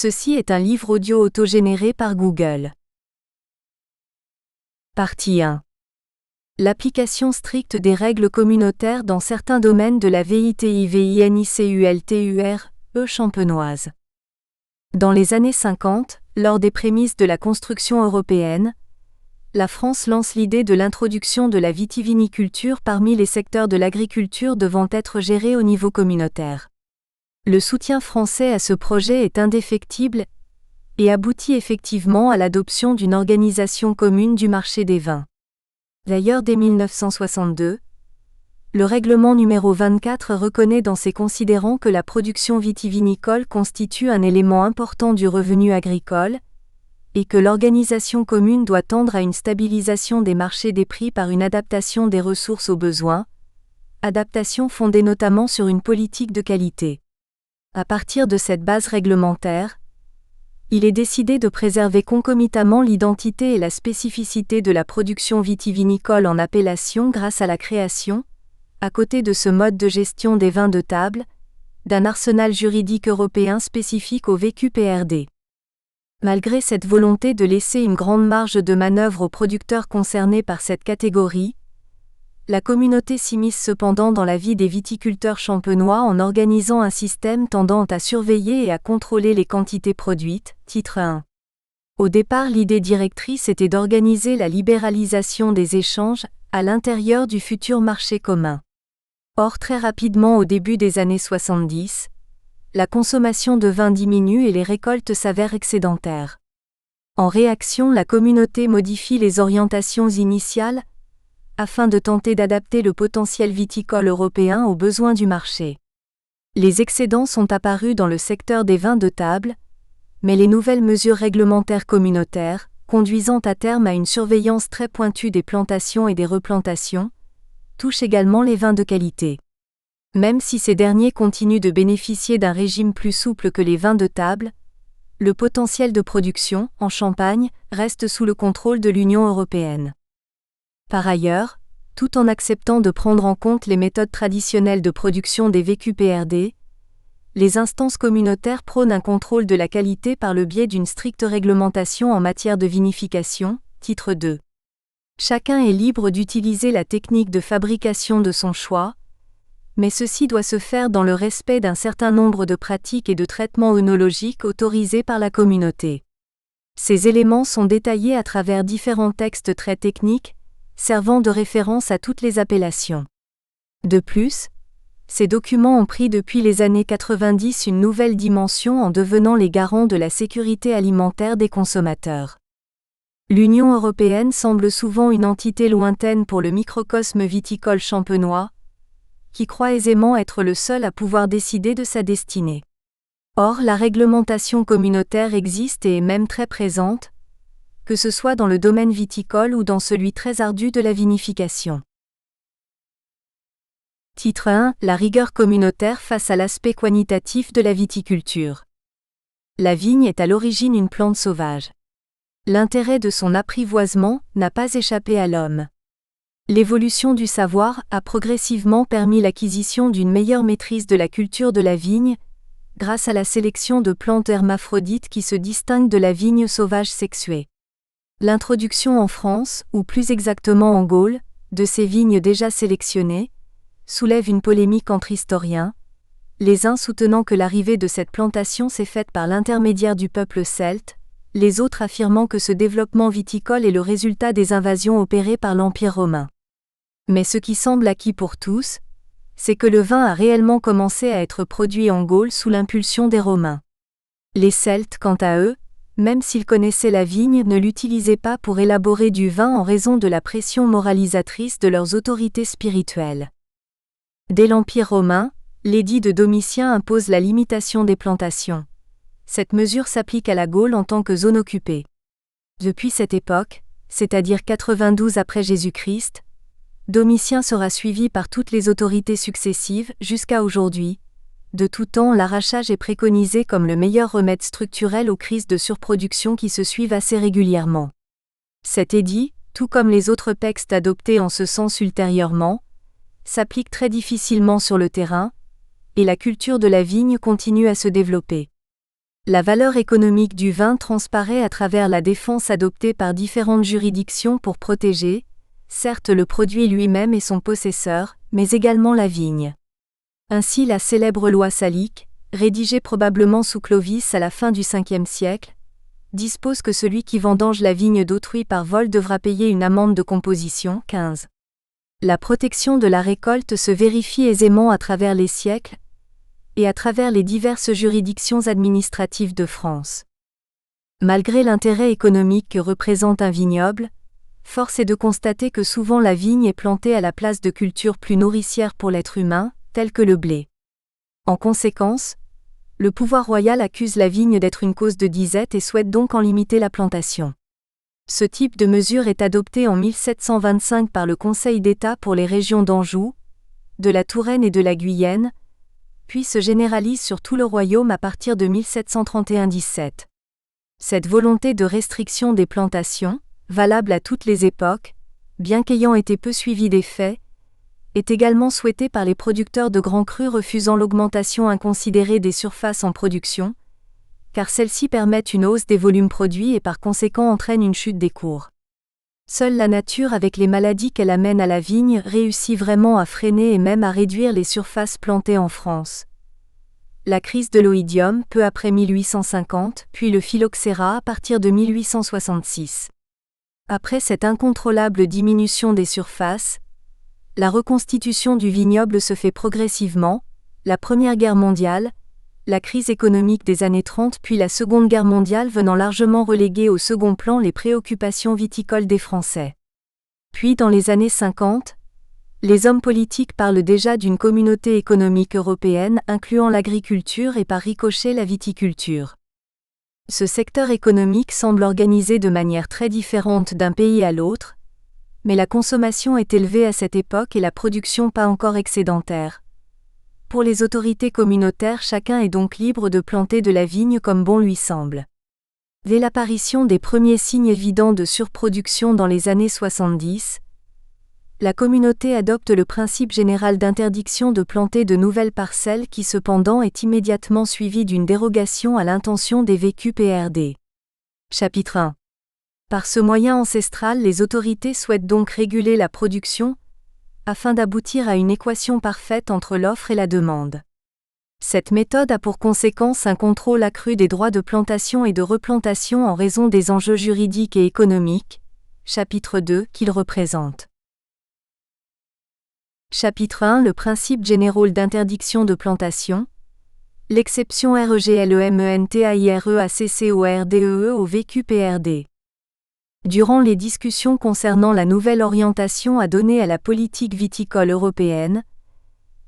Ceci est un livre audio autogénéré par Google. Partie 1. L'application stricte des règles communautaires dans certains domaines de la vitivinicculture champenoise. Dans les années 50, lors des prémices de la construction européenne, la France lance l'idée de l'introduction de la vitiviniculture parmi les secteurs de l'agriculture devant être gérés au niveau communautaire. Le soutien français à ce projet est indéfectible et aboutit effectivement à l'adoption d'une organisation commune du marché des vins. D'ailleurs, dès 1962, le règlement numéro 24 reconnaît dans ses considérants que la production vitivinicole constitue un élément important du revenu agricole et que l'organisation commune doit tendre à une stabilisation des marchés des prix par une adaptation des ressources aux besoins, adaptation fondée notamment sur une politique de qualité. À partir de cette base réglementaire, il est décidé de préserver concomitamment l'identité et la spécificité de la production vitivinicole en appellation grâce à la création, à côté de ce mode de gestion des vins de table, d'un arsenal juridique européen spécifique au VQPRD. Malgré cette volonté de laisser une grande marge de manœuvre aux producteurs concernés par cette catégorie, la communauté s'immisce cependant dans la vie des viticulteurs champenois en organisant un système tendant à surveiller et à contrôler les quantités produites, titre 1. Au départ, l'idée directrice était d'organiser la libéralisation des échanges à l'intérieur du futur marché commun. Or, très rapidement au début des années 70, la consommation de vin diminue et les récoltes s'avèrent excédentaires. En réaction, la communauté modifie les orientations initiales afin de tenter d'adapter le potentiel viticole européen aux besoins du marché. Les excédents sont apparus dans le secteur des vins de table, mais les nouvelles mesures réglementaires communautaires, conduisant à terme à une surveillance très pointue des plantations et des replantations, touchent également les vins de qualité. Même si ces derniers continuent de bénéficier d'un régime plus souple que les vins de table, le potentiel de production, en Champagne, reste sous le contrôle de l'Union européenne. Par ailleurs, tout en acceptant de prendre en compte les méthodes traditionnelles de production des VQPRD, les instances communautaires prônent un contrôle de la qualité par le biais d'une stricte réglementation en matière de vinification, titre 2. Chacun est libre d'utiliser la technique de fabrication de son choix, mais ceci doit se faire dans le respect d'un certain nombre de pratiques et de traitements œnologiques autorisés par la communauté. Ces éléments sont détaillés à travers différents textes très techniques, servant de référence à toutes les appellations. De plus, ces documents ont pris depuis les années 90 une nouvelle dimension en devenant les garants de la sécurité alimentaire des consommateurs. L'Union européenne semble souvent une entité lointaine pour le microcosme viticole champenois, qui croit aisément être le seul à pouvoir décider de sa destinée. Or, la réglementation communautaire existe et est même très présente, que ce soit dans le domaine viticole ou dans celui très ardu de la vinification. Titre 1. La rigueur communautaire face à l'aspect quantitatif de la viticulture. La vigne est à l'origine une plante sauvage. L'intérêt de son apprivoisement n'a pas échappé à l'homme. L'évolution du savoir a progressivement permis l'acquisition d'une meilleure maîtrise de la culture de la vigne, grâce à la sélection de plantes hermaphrodites qui se distinguent de la vigne sauvage sexuée. L'introduction en France, ou plus exactement en Gaule, de ces vignes déjà sélectionnées, soulève une polémique entre historiens, les uns soutenant que l'arrivée de cette plantation s'est faite par l'intermédiaire du peuple celte, les autres affirmant que ce développement viticole est le résultat des invasions opérées par l'Empire romain. Mais ce qui semble acquis pour tous, c'est que le vin a réellement commencé à être produit en Gaule sous l'impulsion des Romains. Les Celtes, quant à eux, même s'ils connaissaient la vigne, ne l'utilisaient pas pour élaborer du vin en raison de la pression moralisatrice de leurs autorités spirituelles. Dès l'Empire romain, l'édit de Domitien impose la limitation des plantations. Cette mesure s'applique à la Gaule en tant que zone occupée. Depuis cette époque, c'est-à-dire 92 après Jésus-Christ, Domitien sera suivi par toutes les autorités successives jusqu'à aujourd'hui. De tout temps, l'arrachage est préconisé comme le meilleur remède structurel aux crises de surproduction qui se suivent assez régulièrement. Cet édit, tout comme les autres textes adoptés en ce sens ultérieurement, s'applique très difficilement sur le terrain, et la culture de la vigne continue à se développer. La valeur économique du vin transparaît à travers la défense adoptée par différentes juridictions pour protéger, certes le produit lui-même et son possesseur, mais également la vigne. Ainsi la célèbre loi salique, rédigée probablement sous Clovis à la fin du Ve siècle, dispose que celui qui vendange la vigne d'autrui par vol devra payer une amende de composition. 15. La protection de la récolte se vérifie aisément à travers les siècles, et à travers les diverses juridictions administratives de France. Malgré l'intérêt économique que représente un vignoble, force est de constater que souvent la vigne est plantée à la place de cultures plus nourricières pour l'être humain, telles que le blé. En conséquence, le pouvoir royal accuse la vigne d'être une cause de disette et souhaite donc en limiter la plantation. Ce type de mesure est adopté en 1725 par le Conseil d'État pour les régions d'Anjou, de la Touraine et de la Guyenne, puis se généralise sur tout le royaume à partir de 1731-17. Cette volonté de restriction des plantations, valable à toutes les époques, bien qu'ayant été peu suivie des faits, est également souhaitée par les producteurs de grands crus refusant l'augmentation inconsidérée des surfaces en production, car celles-ci permettent une hausse des volumes produits et par conséquent entraînent une chute des cours. Seule la nature avec les maladies qu'elle amène à la vigne réussit vraiment à freiner et même à réduire les surfaces plantées en France. La crise de l'oïdium peu après 1850, puis le phylloxéra à partir de 1866. Après cette incontrôlable diminution des surfaces, la reconstitution du vignoble se fait progressivement, la Première Guerre mondiale, la crise économique des années 30 puis la Seconde Guerre mondiale venant largement reléguer au second plan les préoccupations viticoles des Français. Puis dans les années 50, les hommes politiques parlent déjà d'une communauté économique européenne incluant l'agriculture et par ricochet la viticulture. Ce secteur économique semble organisé de manière très différente d'un pays à l'autre, mais la consommation est élevée à cette époque et la production pas encore excédentaire. Pour les autorités communautaires, chacun est donc libre de planter de la vigne comme bon lui semble. Dès l'apparition des premiers signes évidents de surproduction dans les années 70, la communauté adopte le principe général d'interdiction de planter de nouvelles parcelles qui cependant est immédiatement suivi d'une dérogation à l'intention des VQPRD. Chapitre 1. Par ce moyen ancestral, les autorités souhaitent donc réguler la production, afin d'aboutir à une équation parfaite entre l'offre et la demande. Cette méthode a pour conséquence un contrôle accru des droits de plantation et de replantation en raison des enjeux juridiques et économiques, chapitre 2, qu'il représente. Chapitre 1. Le principe général d'interdiction de plantation. L'exception REGLEMENTAIREACCORDEE au VQPRD. Durant les discussions concernant la nouvelle orientation à donner à la politique viticole européenne,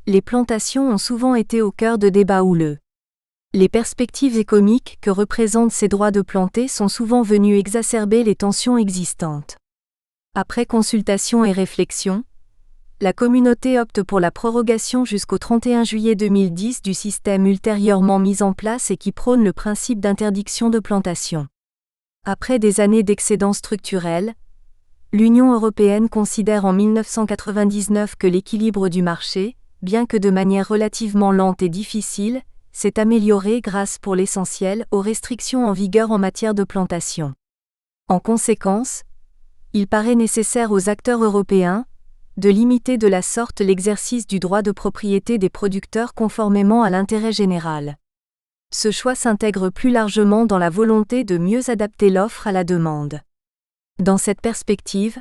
les plantations ont souvent été au cœur de débats houleux. Les perspectives économiques que représentent ces droits de planter sont souvent venues exacerber les tensions existantes. Après consultation et réflexion, la communauté opte pour la prorogation jusqu'au 31 juillet 2010 du système ultérieurement mis en place et qui prône le principe d'interdiction de plantation. Après des années d'excédents structurels, l'Union européenne considère en 1999 que l'équilibre du marché, bien que de manière relativement lente et difficile, s'est amélioré grâce pour l'essentiel aux restrictions en vigueur en matière de plantation. En conséquence, il paraît nécessaire aux acteurs européens de limiter de la sorte l'exercice du droit de propriété des producteurs conformément à l'intérêt général. Ce choix s'intègre plus largement dans la volonté de mieux adapter l'offre à la demande. Dans cette perspective,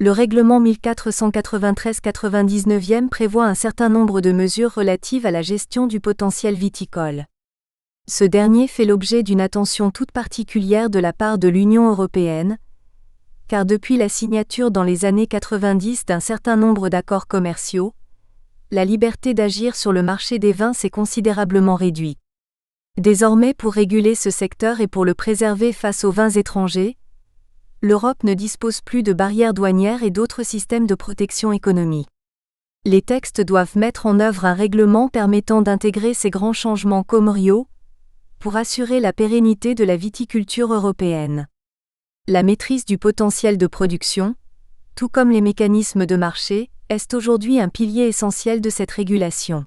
le règlement 1493/99 prévoit un certain nombre de mesures relatives à la gestion du potentiel viticole. Ce dernier fait l'objet d'une attention toute particulière de la part de l'Union européenne, car depuis la signature dans les années 90 d'un certain nombre d'accords commerciaux, la liberté d'agir sur le marché des vins s'est considérablement réduite. Désormais, pour réguler ce secteur et pour le préserver face aux vins étrangers, l'Europe ne dispose plus de barrières douanières et d'autres systèmes de protection économique. Les textes doivent mettre en œuvre un règlement permettant d'intégrer ces grands changements commerciaux pour assurer la pérennité de la viticulture européenne. La maîtrise du potentiel de production, tout comme les mécanismes de marché, est aujourd'hui un pilier essentiel de cette régulation.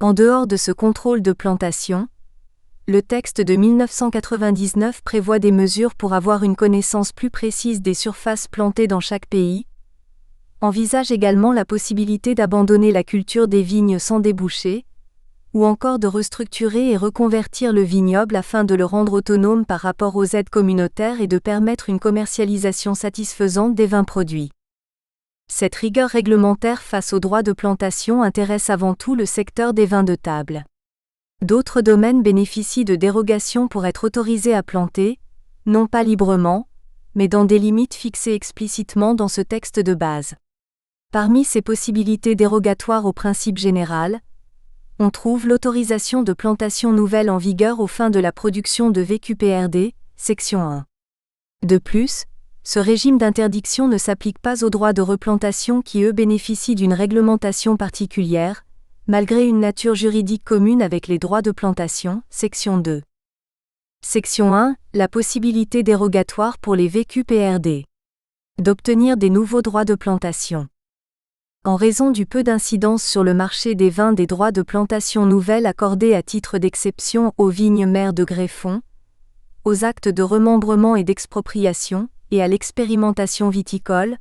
En dehors de ce contrôle de plantation, le texte de 1999 prévoit des mesures pour avoir une connaissance plus précise des surfaces plantées dans chaque pays, envisage également la possibilité d'abandonner la culture des vignes sans débouchés, ou encore de restructurer et reconvertir le vignoble afin de le rendre autonome par rapport aux aides communautaires et de permettre une commercialisation satisfaisante des vins produits. Cette rigueur réglementaire face aux droits de plantation intéresse avant tout le secteur des vins de table. D'autres domaines bénéficient de dérogations pour être autorisés à planter, non pas librement, mais dans des limites fixées explicitement dans ce texte de base. Parmi ces possibilités dérogatoires au principe général, on trouve l'autorisation de plantation nouvelle en vigueur aux fins de la production de VQPRD, section 1. De plus, ce régime d'interdiction ne s'applique pas aux droits de replantation qui eux bénéficient d'une réglementation particulière, malgré une nature juridique commune avec les droits de plantation, section 2. Section 1, la possibilité dérogatoire pour les VQPRD d'obtenir des nouveaux droits de plantation. En raison du peu d'incidence sur le marché des vins des droits de plantation nouvelles accordés à titre d'exception aux vignes mères de greffons, aux actes de remembrement et d'expropriation, et à l'expérimentation viticole,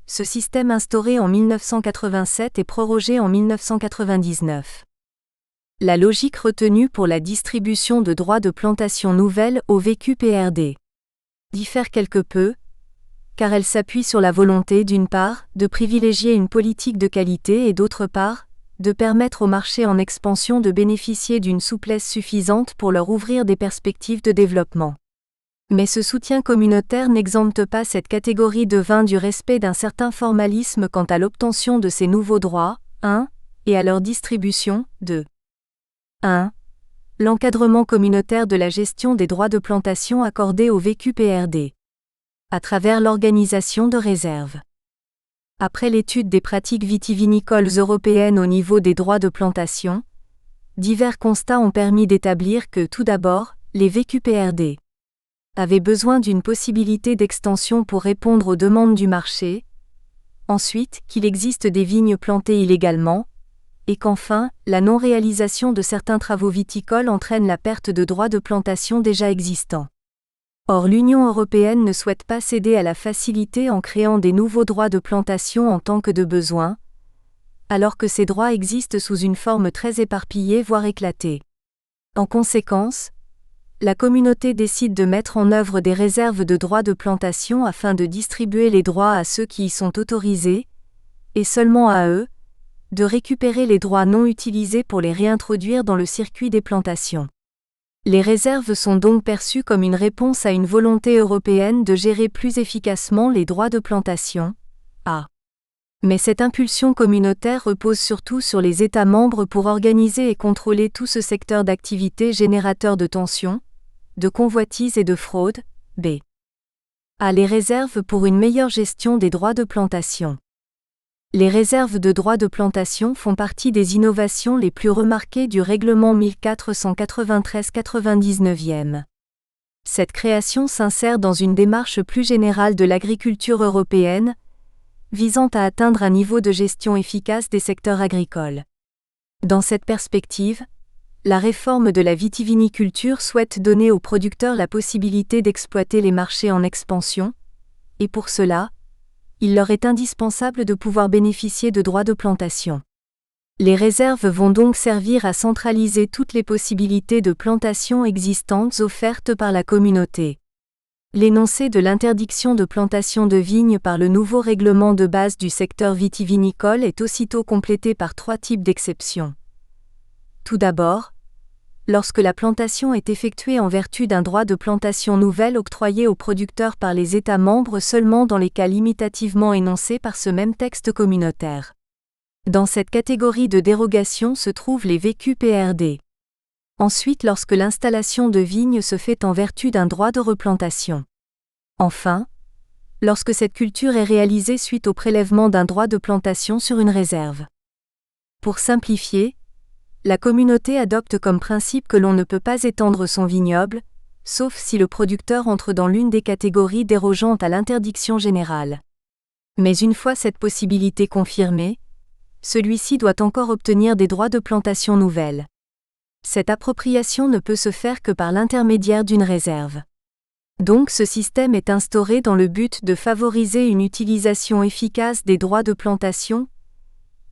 ce système instauré en 1987 est prorogé en 1999. La logique retenue pour la distribution de droits de plantation nouvelles aux VQPRD diffère quelque peu, car elle s'appuie sur la volonté d'une part, de privilégier une politique de qualité et d'autre part, de permettre au marché en expansion de bénéficier d'une souplesse suffisante pour leur ouvrir des perspectives de développement. Mais ce soutien communautaire n'exempte pas cette catégorie de vins du respect d'un certain formalisme quant à l'obtention de ces nouveaux droits, 1, et à leur distribution, 2. 1. L'encadrement communautaire de la gestion des droits de plantation accordés aux VQPRD. À travers l'organisation de réserves. Après l'étude des pratiques vitivinicoles européennes au niveau des droits de plantation, divers constats ont permis d'établir que, tout d'abord, les VQPRD avaient besoin d'une possibilité d'extension pour répondre aux demandes du marché, ensuite, qu'il existe des vignes plantées illégalement, et qu'enfin, la non-réalisation de certains travaux viticoles entraîne la perte de droits de plantation déjà existants. Or l'Union européenne ne souhaite pas céder à la facilité en créant des nouveaux droits de plantation en tant que de besoin, alors que ces droits existent sous une forme très éparpillée voire éclatée. En conséquence, la communauté décide de mettre en œuvre des réserves de droits de plantation afin de distribuer les droits à ceux qui y sont autorisés, et seulement à eux, de récupérer les droits non utilisés pour les réintroduire dans le circuit des plantations. Les réserves sont donc perçues comme une réponse à une volonté européenne de gérer plus efficacement les droits de plantation. Mais cette impulsion communautaire repose surtout sur les États membres pour organiser et contrôler tout ce secteur d'activité générateur de tensions, de convoitises et de fraude. Les réserves pour une meilleure gestion des droits de plantation. Les réserves de droits de plantation font partie des innovations les plus remarquées du règlement 1493/99. Cette création s'insère dans une démarche plus générale de l'agriculture européenne, visant à atteindre un niveau de gestion efficace des secteurs agricoles. Dans cette perspective, la réforme de la vitiviniculture souhaite donner aux producteurs la possibilité d'exploiter les marchés en expansion, et pour cela, il leur est indispensable de pouvoir bénéficier de droits de plantation. Les réserves vont donc servir à centraliser toutes les possibilités de plantation existantes offertes par la communauté. L'énoncé de l'interdiction de plantation de vignes par le nouveau règlement de base du secteur vitivinicole est aussitôt complété par 3 types d'exceptions. Tout d'abord, lorsque la plantation est effectuée en vertu d'un droit de plantation nouvelle octroyé aux producteurs par les États membres seulement dans les cas limitativement énoncés par ce même texte communautaire. Dans cette catégorie de dérogation se trouvent les VQPRD. Ensuite, lorsque l'installation de vignes se fait en vertu d'un droit de replantation. Enfin, lorsque cette culture est réalisée suite au prélèvement d'un droit de plantation sur une réserve. Pour simplifier, la communauté adopte comme principe que l'on ne peut pas étendre son vignoble, sauf si le producteur entre dans l'une des catégories dérogeant à l'interdiction générale. Mais une fois cette possibilité confirmée, celui-ci doit encore obtenir des droits de plantation nouvelles. Cette appropriation ne peut se faire que par l'intermédiaire d'une réserve. Donc ce système est instauré dans le but de favoriser une utilisation efficace des droits de plantation,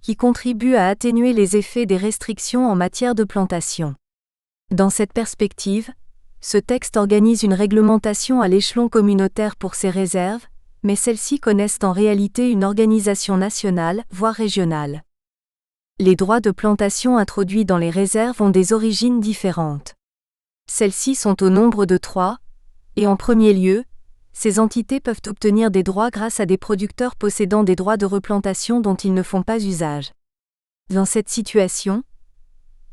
qui contribue à atténuer les effets des restrictions en matière de plantation. Dans cette perspective, ce texte organise une réglementation à l'échelon communautaire pour ces réserves, mais celles-ci connaissent en réalité une organisation nationale, voire régionale. Les droits de plantation introduits dans les réserves ont des origines différentes. Celles-ci sont au nombre de 3, et en premier lieu, ces entités peuvent obtenir des droits grâce à des producteurs possédant des droits de replantation dont ils ne font pas usage. Dans cette situation,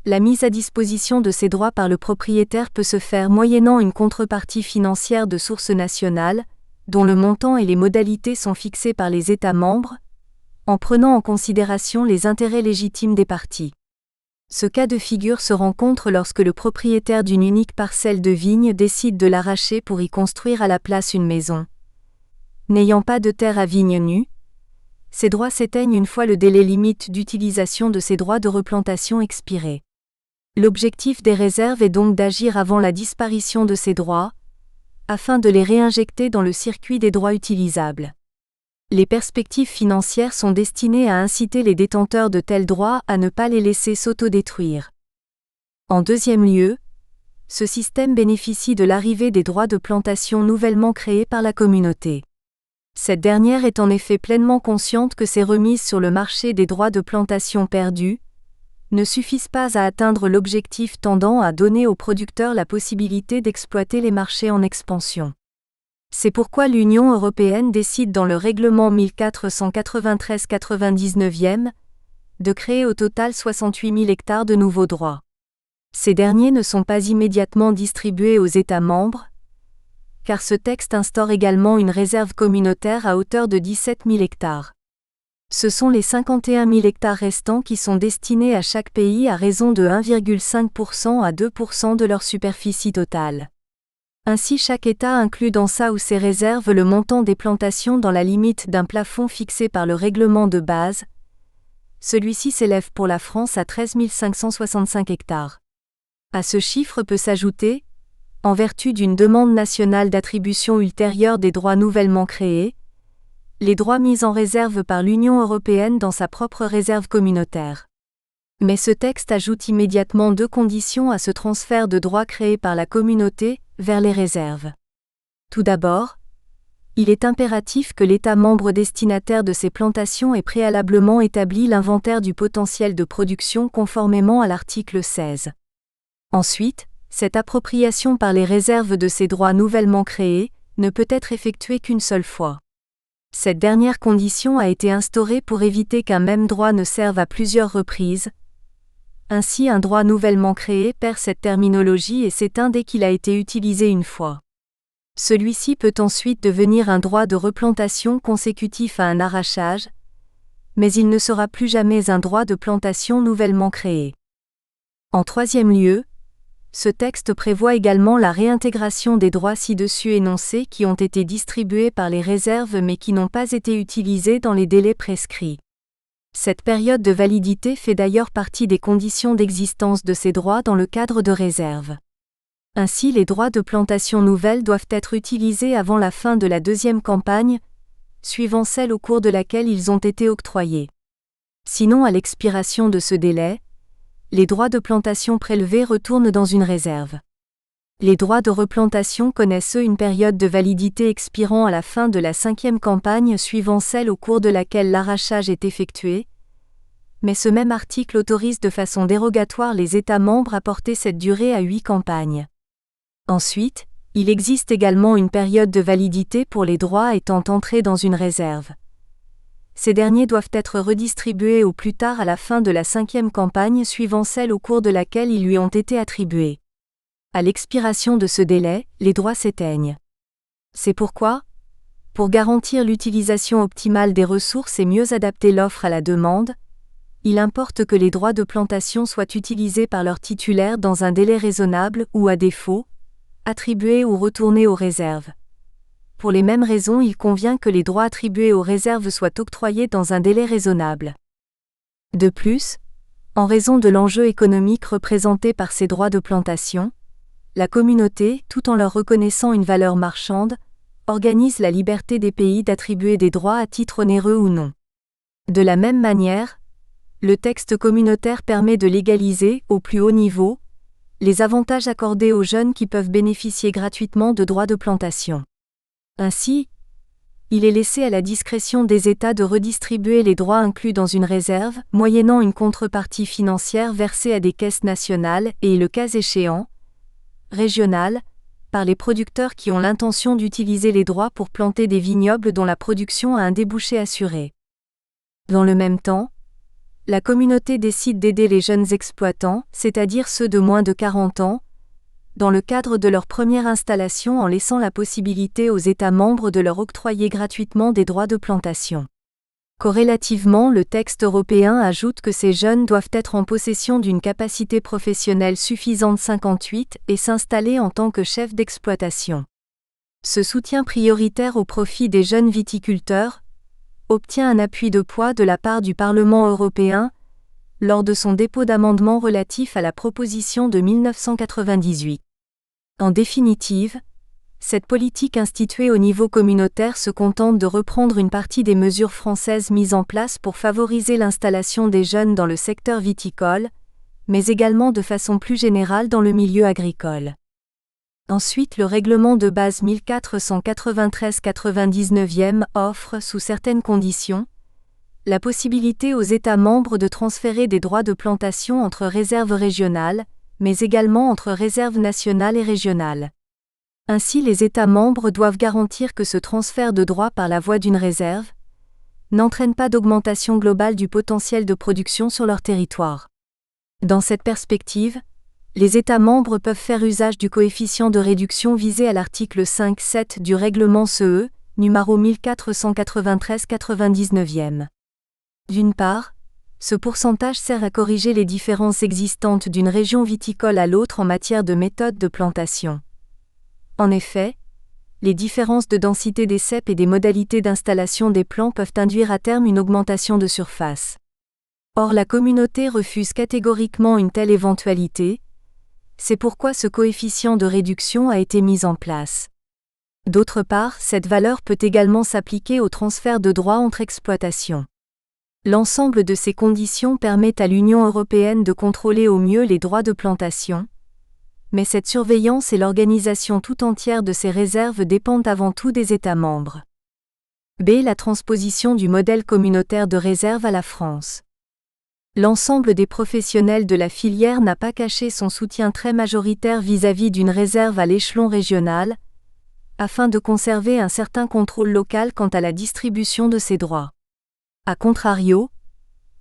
la mise à disposition de ces droits par le propriétaire peut se faire moyennant une contrepartie financière de source nationale, dont le montant et les modalités sont fixés par les États membres, en prenant en considération les intérêts légitimes des parties. Ce cas de figure se rencontre lorsque le propriétaire d'une unique parcelle de vigne décide de l'arracher pour y construire à la place une maison. N'ayant pas de terre à vigne nue, ces droits s'éteignent une fois le délai limite d'utilisation de ces droits de replantation expiré. L'objectif des réserves est donc d'agir avant la disparition de ces droits, afin de les réinjecter dans le circuit des droits utilisables. Les perspectives financières sont destinées à inciter les détenteurs de tels droits à ne pas les laisser s'autodétruire. En deuxième lieu, ce système bénéficie de l'arrivée des droits de plantation nouvellement créés par la communauté. Cette dernière est en effet pleinement consciente que ces remises sur le marché des droits de plantation perdus ne suffisent pas à atteindre l'objectif tendant à donner aux producteurs la possibilité d'exploiter les marchés en expansion. C'est pourquoi l'Union européenne décide dans le règlement 1493/99 de créer au total 68 000 hectares de nouveaux droits. Ces derniers ne sont pas immédiatement distribués aux États membres, car ce texte instaure également une réserve communautaire à hauteur de 17 000 hectares. Ce sont les 51 000 hectares restants qui sont destinés à chaque pays à raison de 1,5% à 2% de leur superficie totale. Ainsi chaque État inclut dans sa ou ses réserves le montant des plantations dans la limite d'un plafond fixé par le règlement de base. Celui-ci s'élève pour la France à 13 565 hectares. À ce chiffre peut s'ajouter, en vertu d'une demande nationale d'attribution ultérieure des droits nouvellement créés, les droits mis en réserve par l'Union européenne dans sa propre réserve communautaire. Mais ce texte ajoute immédiatement 2 conditions à ce transfert de droits créés par la communauté vers les réserves. Tout d'abord, il est impératif que l'État membre destinataire de ces plantations ait préalablement établi l'inventaire du potentiel de production conformément à l'article 16. Ensuite, cette appropriation par les réserves de ces droits nouvellement créés ne peut être effectuée qu'une seule fois. Cette dernière condition a été instaurée pour éviter qu'un même droit ne serve à plusieurs reprises. Ainsi, un droit nouvellement créé perd cette terminologie et s'éteint dès qu'il a été utilisé une fois. Celui-ci peut ensuite devenir un droit de replantation consécutif à un arrachage, mais il ne sera plus jamais un droit de plantation nouvellement créé. En troisième lieu, ce texte prévoit également la réintégration des droits ci-dessus énoncés qui ont été distribués par les réserves mais qui n'ont pas été utilisés dans les délais prescrits. Cette période de validité fait d'ailleurs partie des conditions d'existence de ces droits dans le cadre de réserve. Ainsi, les droits de plantation nouvelles doivent être utilisés avant la fin de la deuxième campagne, suivant celle au cours de laquelle ils ont été octroyés. Sinon, à l'expiration de ce délai, les droits de plantation prélevés retournent dans une réserve. Les droits de replantation connaissent une période de validité expirant à la fin de la 5e campagne suivant celle au cours de laquelle l'arrachage est effectué, mais ce même article autorise de façon dérogatoire les États membres à porter cette durée à 8 campagnes. Ensuite, il existe également une période de validité pour les droits étant entrés dans une réserve. Ces derniers doivent être redistribués au plus tard à la fin de la 5e campagne suivant celle au cours de laquelle ils lui ont été attribués. À l'expiration de ce délai, les droits s'éteignent. C'est pourquoi, pour garantir l'utilisation optimale des ressources et mieux adapter l'offre à la demande, il importe que les droits de plantation soient utilisés par leurs titulaires dans un délai raisonnable ou, à défaut, attribués ou retournés aux réserves. Pour les mêmes raisons, il convient que les droits attribués aux réserves soient octroyés dans un délai raisonnable. De plus, En raison de l'enjeu économique représenté par ces droits de plantation, la communauté, tout en leur reconnaissant une valeur marchande, organise la liberté des pays d'attribuer des droits à titre onéreux ou non. De la même manière, le texte communautaire permet de légaliser, au plus haut niveau, les avantages accordés aux jeunes qui peuvent bénéficier gratuitement de droits de plantation. Ainsi, il est laissé à la discrétion des États de redistribuer les droits inclus dans une réserve, moyennant une contrepartie financière versée à des caisses nationales et, le cas échéant, régionales, par les producteurs qui ont l'intention d'utiliser les droits pour planter des vignobles dont la production a un débouché assuré. Dans le même temps, la communauté décide d'aider les jeunes exploitants, c'est-à-dire ceux de moins de 40 ans, dans le cadre de leur première installation en laissant la possibilité aux États membres de leur octroyer gratuitement des droits de plantation. Corrélativement, le texte européen ajoute que ces jeunes doivent être en possession d'une capacité professionnelle suffisante 58 et s'installer en tant que chef d'exploitation. Ce soutien prioritaire au profit des jeunes viticulteurs obtient un appui de poids de la part du Parlement européen lors de son dépôt d'amendements relatifs à la proposition de 1998. En définitive, cette politique instituée au niveau communautaire se contente de reprendre une partie des mesures françaises mises en place pour favoriser l'installation des jeunes dans le secteur viticole, mais également de façon plus générale dans le milieu agricole. Ensuite, le règlement de base 1493/99 offre, sous certaines conditions, la possibilité aux États membres de transférer des droits de plantation entre réserves régionales, mais également entre réserves nationales et régionales. Ainsi, les États membres doivent garantir que ce transfert de droits par la voie d'une réserve n'entraîne pas d'augmentation globale du potentiel de production sur leur territoire. Dans cette perspective, les États membres peuvent faire usage du coefficient de réduction visé à l'article 5.7 du règlement CE, numéro 1493/99. D'une part, ce pourcentage sert à corriger les différences existantes d'une région viticole à l'autre en matière de méthode de plantation. En effet, les différences de densité des ceps et des modalités d'installation des plants peuvent induire à terme une augmentation de surface. Or, la communauté refuse catégoriquement une telle éventualité. C'est pourquoi ce coefficient de réduction a été mis en place. D'autre part, cette valeur peut également s'appliquer au transfert de droits entre exploitations. L'ensemble de ces conditions permet à l'Union européenne de contrôler au mieux les droits de plantation, mais cette surveillance et l'organisation tout entière de ces réserves dépendent avant tout des États membres. B. La transposition du modèle communautaire de réserve à la France. L'ensemble des professionnels de la filière n'a pas caché son soutien très majoritaire vis-à-vis d'une réserve à l'échelon régional, afin de conserver un certain contrôle local quant à la distribution de ces droits. A contrario,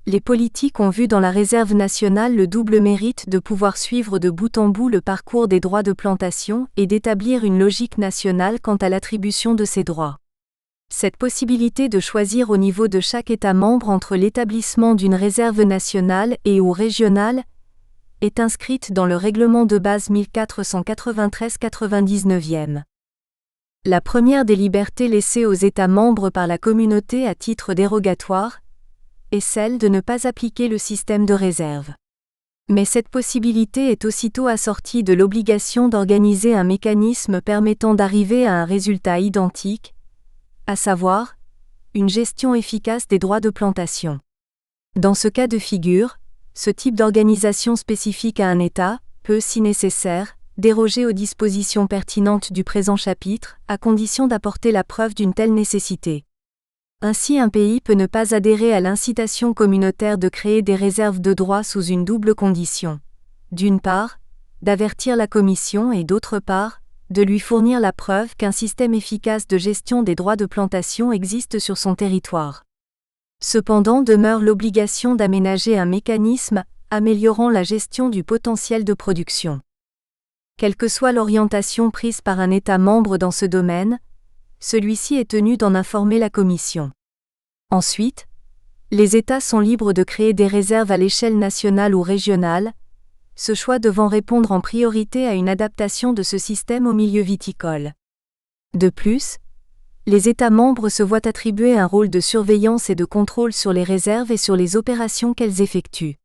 les politiques ont vu dans la réserve nationale le double mérite de pouvoir suivre de bout en bout le parcours des droits de plantation et d'établir une logique nationale quant à l'attribution de ces droits. Cette possibilité de choisir au niveau de chaque État membre entre l'établissement d'une réserve nationale et ou régionale est inscrite dans le règlement de base 1493/99. La première des libertés laissées aux États membres par la communauté à titre dérogatoire est celle de ne pas appliquer le système de réserve. Mais cette possibilité est aussitôt assortie de l'obligation d'organiser un mécanisme permettant d'arriver à un résultat identique, à savoir, une gestion efficace des droits de plantation. Dans ce cas de figure, ce type d'organisation spécifique à un État peut, si nécessaire, déroger aux dispositions pertinentes du présent chapitre, à condition d'apporter la preuve d'une telle nécessité. Ainsi, un pays peut ne pas adhérer à l'incitation communautaire de créer des réserves de droits sous une double condition. D'une part, d'avertir la Commission et d'autre part, de lui fournir la preuve qu'un système efficace de gestion des droits de plantation existe sur son territoire. Cependant, demeure l'obligation d'aménager un mécanisme améliorant la gestion du potentiel de production. Quelle que soit l'orientation prise par un État membre dans ce domaine, celui-ci est tenu d'en informer la Commission. Ensuite, les États sont libres de créer des réserves à l'échelle nationale ou régionale, ce choix devant répondre en priorité à une adaptation de ce système au milieu viticole. De plus, les États membres se voient attribuer un rôle de surveillance et de contrôle sur les réserves et sur les opérations qu'elles effectuent.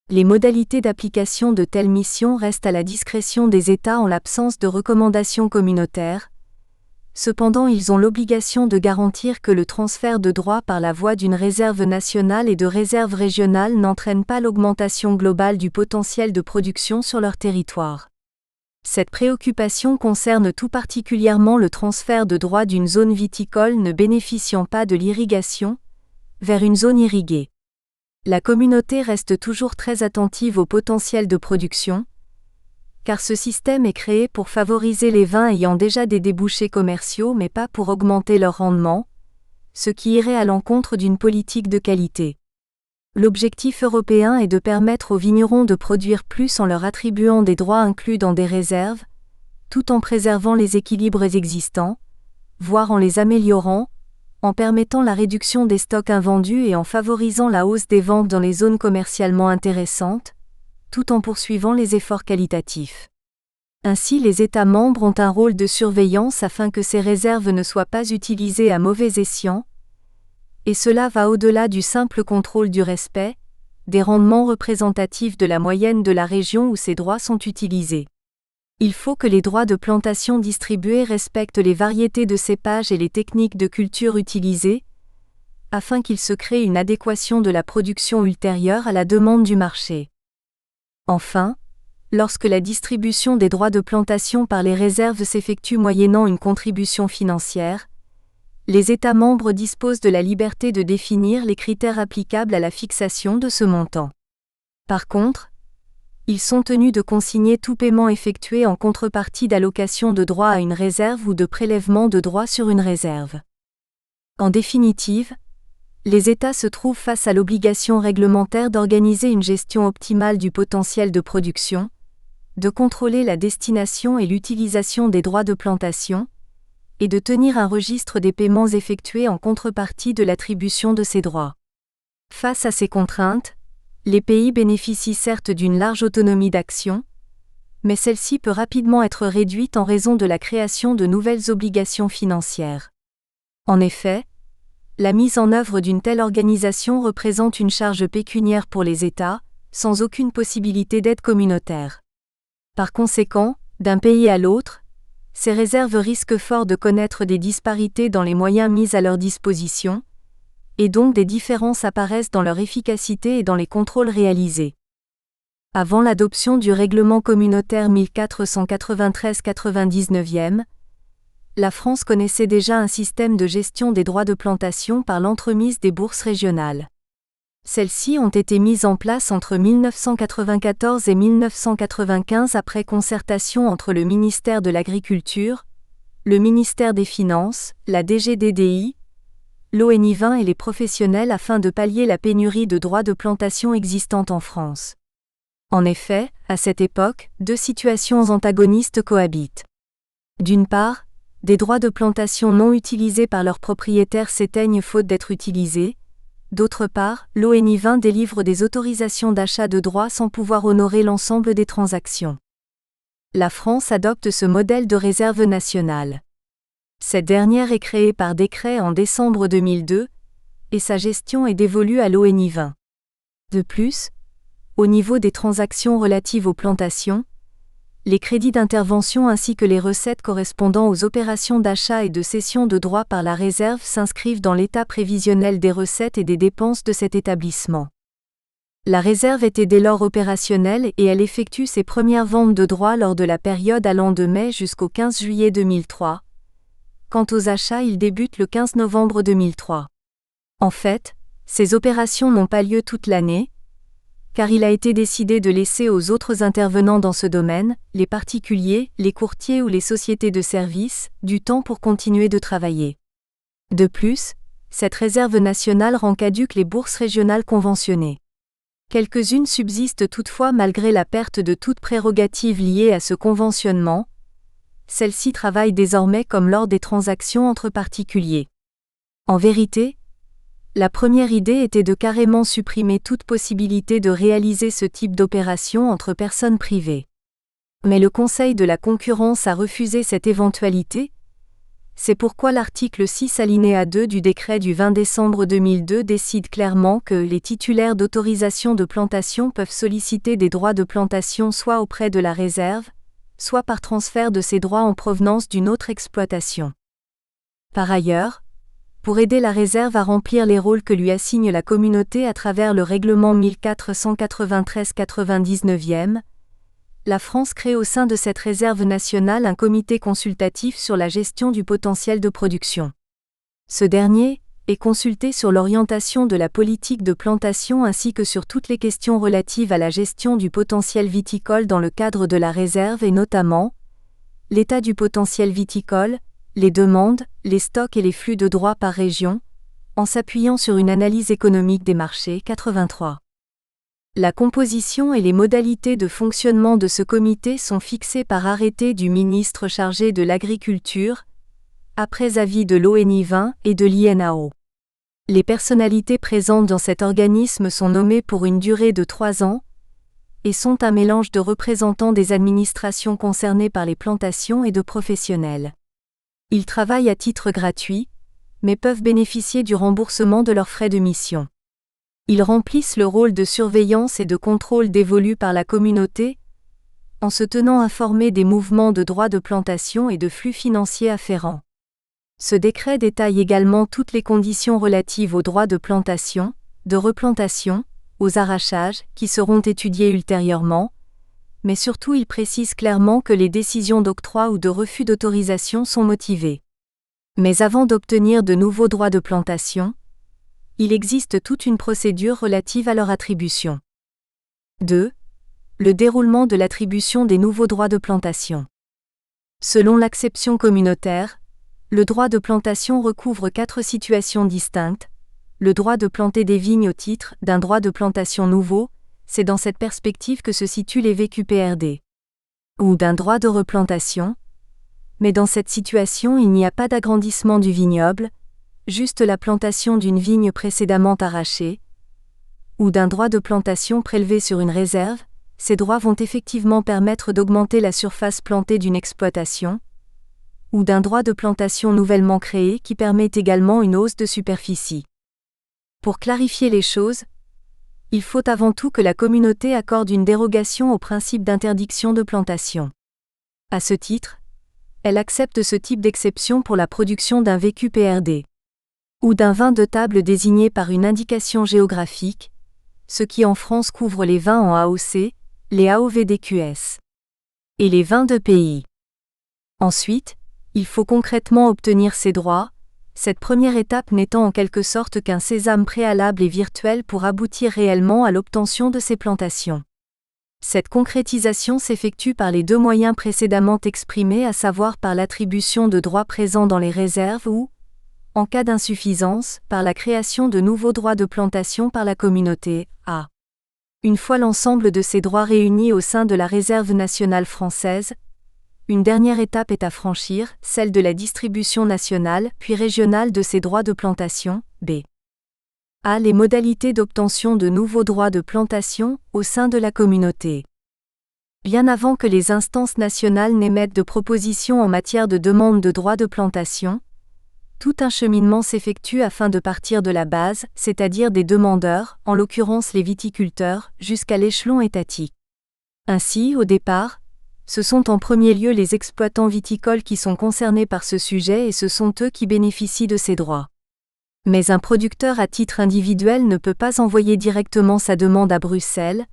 Les modalités d'application de telles missions restent à la discrétion des États en l'absence de recommandations communautaires. Cependant, ils ont l'obligation de garantir que le transfert de droits par la voie d'une réserve nationale et de réserves régionales n'entraîne pas l'augmentation globale du potentiel de production sur leur territoire. Cette préoccupation concerne tout particulièrement le transfert de droits d'une zone viticole ne bénéficiant pas de l'irrigation vers une zone irriguée. La communauté reste toujours très attentive au potentiel de production, car ce système est créé pour favoriser les vins ayant déjà des débouchés commerciaux mais pas pour augmenter leur rendement, ce qui irait à l'encontre d'une politique de qualité. L'objectif européen est de permettre aux vignerons de produire plus en leur attribuant des droits inclus dans des réserves, tout en préservant les équilibres existants, voire en les améliorant, en permettant la réduction des stocks invendus et en favorisant la hausse des ventes dans les zones commercialement intéressantes, tout en poursuivant les efforts qualitatifs. Ainsi, les États membres ont un rôle de surveillance afin que ces réserves ne soient pas utilisées à mauvais escient, et cela va au-delà du simple contrôle du respect, des rendements représentatifs de la moyenne de la région où ces droits sont utilisés. Il faut que les droits de plantation distribués respectent les variétés de cépages et les techniques de culture utilisées, afin qu'il se crée une adéquation de la production ultérieure à la demande du marché. Enfin, lorsque la distribution des droits de plantation par les réserves s'effectue moyennant une contribution financière, les États membres disposent de la liberté de définir les critères applicables à la fixation de ce montant. Par contre, ils sont tenus de consigner tout paiement effectué en contrepartie d'allocation de droits à une réserve ou de prélèvement de droits sur une réserve. En définitive, les États se trouvent face à l'obligation réglementaire d'organiser une gestion optimale du potentiel de production, de contrôler la destination et l'utilisation des droits de plantation, et de tenir un registre des paiements effectués en contrepartie de l'attribution de ces droits. Face à ces contraintes, les pays bénéficient certes d'une large autonomie d'action, mais celle-ci peut rapidement être réduite en raison de la création de nouvelles obligations financières. En effet, la mise en œuvre d'une telle organisation représente une charge pécuniaire pour les États, sans aucune possibilité d'aide communautaire. Par conséquent, d'un pays à l'autre, ces réserves risquent fort de connaître des disparités dans les moyens mis à leur disposition, et donc des différences apparaissent dans leur efficacité et dans les contrôles réalisés. Avant l'adoption du règlement communautaire 1493-99, la France connaissait déjà un système de gestion des droits de plantation par l'entremise des bourses régionales. Celles-ci ont été mises en place entre 1994 et 1995 après concertation entre le ministère de l'Agriculture, le ministère des Finances, la DGDDI, l'ONIVin et les professionnels afin de pallier la pénurie de droits de plantation existante en France. En effet, à cette époque, deux situations antagonistes cohabitent. D'une part, des droits de plantation non utilisés par leurs propriétaires s'éteignent faute d'être utilisés. D'autre part, l'ONIVin délivre des autorisations d'achat de droits sans pouvoir honorer l'ensemble des transactions. La France adopte ce modèle de réserve nationale. Cette dernière est créée par décret en décembre 2002, et sa gestion est dévolue à l'ONIVin. De plus, au niveau des transactions relatives aux plantations, les crédits d'intervention ainsi que les recettes correspondant aux opérations d'achat et de cession de droits par la réserve s'inscrivent dans l'état prévisionnel des recettes et des dépenses de cet établissement. La réserve était dès lors opérationnelle et elle effectue ses premières ventes de droits lors de la période allant de mai jusqu'au 15 juillet 2003. Quant aux achats, ils débutent le 15 novembre 2003. En fait, ces opérations n'ont pas lieu toute l'année, car il a été décidé de laisser aux autres intervenants dans ce domaine, les particuliers, les courtiers ou les sociétés de services, du temps pour continuer de travailler. De plus, cette réserve nationale rend caduques les bourses régionales conventionnées. Quelques-unes subsistent toutefois malgré la perte de toute prérogative liée à ce conventionnement. Celles-ci travaillent désormais comme lors des transactions entre particuliers. En vérité, la première idée était de carrément supprimer toute possibilité de réaliser ce type d'opération entre personnes privées. Mais le Conseil de la concurrence a refusé cette éventualité, C'est pourquoi l'article 6 alinéa 2 du décret du 20 décembre 2002 décide clairement que les titulaires d'autorisation de plantation peuvent solliciter des droits de plantation soit auprès de la réserve, soit par transfert de ces droits en provenance d'une autre exploitation. Par ailleurs, pour aider la réserve à remplir les rôles que lui assigne la communauté à travers le règlement 1493/99, la France crée au sein de cette réserve nationale un comité consultatif sur la gestion du potentiel de production. Ce dernier est consulté sur l'orientation de la politique de plantation ainsi que sur toutes les questions relatives à la gestion du potentiel viticole dans le cadre de la réserve et notamment l'état du potentiel viticole, les demandes, les stocks et les flux de droits par région, en s'appuyant sur une analyse économique des marchés 83. La composition et les modalités de fonctionnement de ce comité sont fixées par arrêté du ministre chargé de l'Agriculture, après avis de l'ONI 20 et de l'INAO. Les personnalités présentes dans cet organisme sont nommées pour une durée de 3 ans et sont un mélange de représentants des administrations concernées par les plantations et de professionnels. Ils travaillent à titre gratuit, mais peuvent bénéficier du remboursement de leurs frais de mission. Ils remplissent le rôle de surveillance et de contrôle dévolu par la communauté, en se tenant informés des mouvements de droits de plantation et de flux financiers afférents. Ce décret détaille également toutes les conditions relatives aux droits de plantation, de replantation, aux arrachages, qui seront étudiés ultérieurement, mais surtout il précise clairement que les décisions d'octroi ou de refus d'autorisation sont motivées. Mais avant d'obtenir de nouveaux droits de plantation, il existe toute une procédure relative à leur attribution. 2. Le déroulement de l'attribution des nouveaux droits de plantation. Selon l'acception communautaire, le droit de plantation recouvre 4 situations distinctes. Le droit de planter des vignes au titre d'un droit de plantation nouveau, c'est dans cette perspective que se situent les VQPRD. Ou d'un droit de replantation, mais dans cette situation il n'y a pas d'agrandissement du vignoble, juste la plantation d'une vigne précédemment arrachée, ou d'un droit de plantation prélevé sur une réserve, ces droits vont effectivement permettre d'augmenter la surface plantée d'une exploitation, ou d'un droit de plantation nouvellement créé qui permet également une hausse de superficie. Pour clarifier les choses, il faut avant tout que la communauté accorde une dérogation au principe d'interdiction de plantation. À ce titre, elle accepte ce type d'exception pour la production d'un VQPRD ou d'un vin de table désigné par une indication géographique, ce qui en France couvre les vins en AOC, les AOVDQS et les vins de pays. Ensuite, il faut concrètement obtenir ces droits, cette première étape n'étant en quelque sorte qu'un sésame préalable et virtuel pour aboutir réellement à l'obtention de ces plantations. Cette concrétisation s'effectue par les 2 moyens précédemment exprimés, à savoir par l'attribution de droits présents dans les réserves ou, en cas d'insuffisance, par la création de nouveaux droits de plantation par la communauté. A. Une fois l'ensemble de ces droits réunis au sein de la réserve nationale française, une dernière étape est à franchir, celle de la distribution nationale puis régionale de ces droits de plantation. B. A. Les modalités d'obtention de nouveaux droits de plantation au sein de la communauté. Bien avant que les instances nationales n'émettent de propositions en matière de demande de droits de plantation, tout un cheminement s'effectue afin de partir de la base, c'est-à-dire des demandeurs, en l'occurrence les viticulteurs, jusqu'à l'échelon étatique. Ainsi, au départ, ce sont en premier lieu les exploitants viticoles qui sont concernés par ce sujet et ce sont eux qui bénéficient de ces droits. Mais un producteur à titre individuel ne peut pas envoyer directement sa demande à Bruxelles.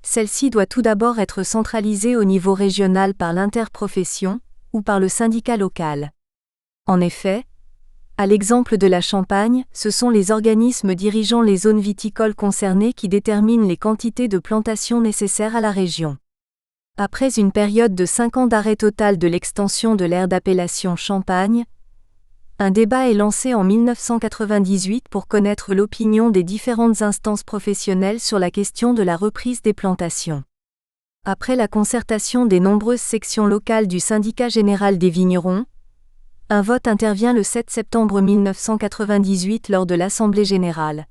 Celle-ci doit tout d'abord être centralisée au niveau régional par l'interprofession ou par le syndicat local. En effet, à l'exemple de la Champagne, ce sont les organismes dirigeant les zones viticoles concernées qui déterminent les quantités de plantation nécessaires à la région. Après une période de 5 ans d'arrêt total de l'extension de l'aire d'appellation Champagne, un débat est lancé en 1998 pour connaître l'opinion des différentes instances professionnelles sur la question de la reprise des plantations. Après la concertation des nombreuses sections locales du syndicat général des vignerons, un vote intervient le 7 septembre 1998 lors de l'Assemblée générale.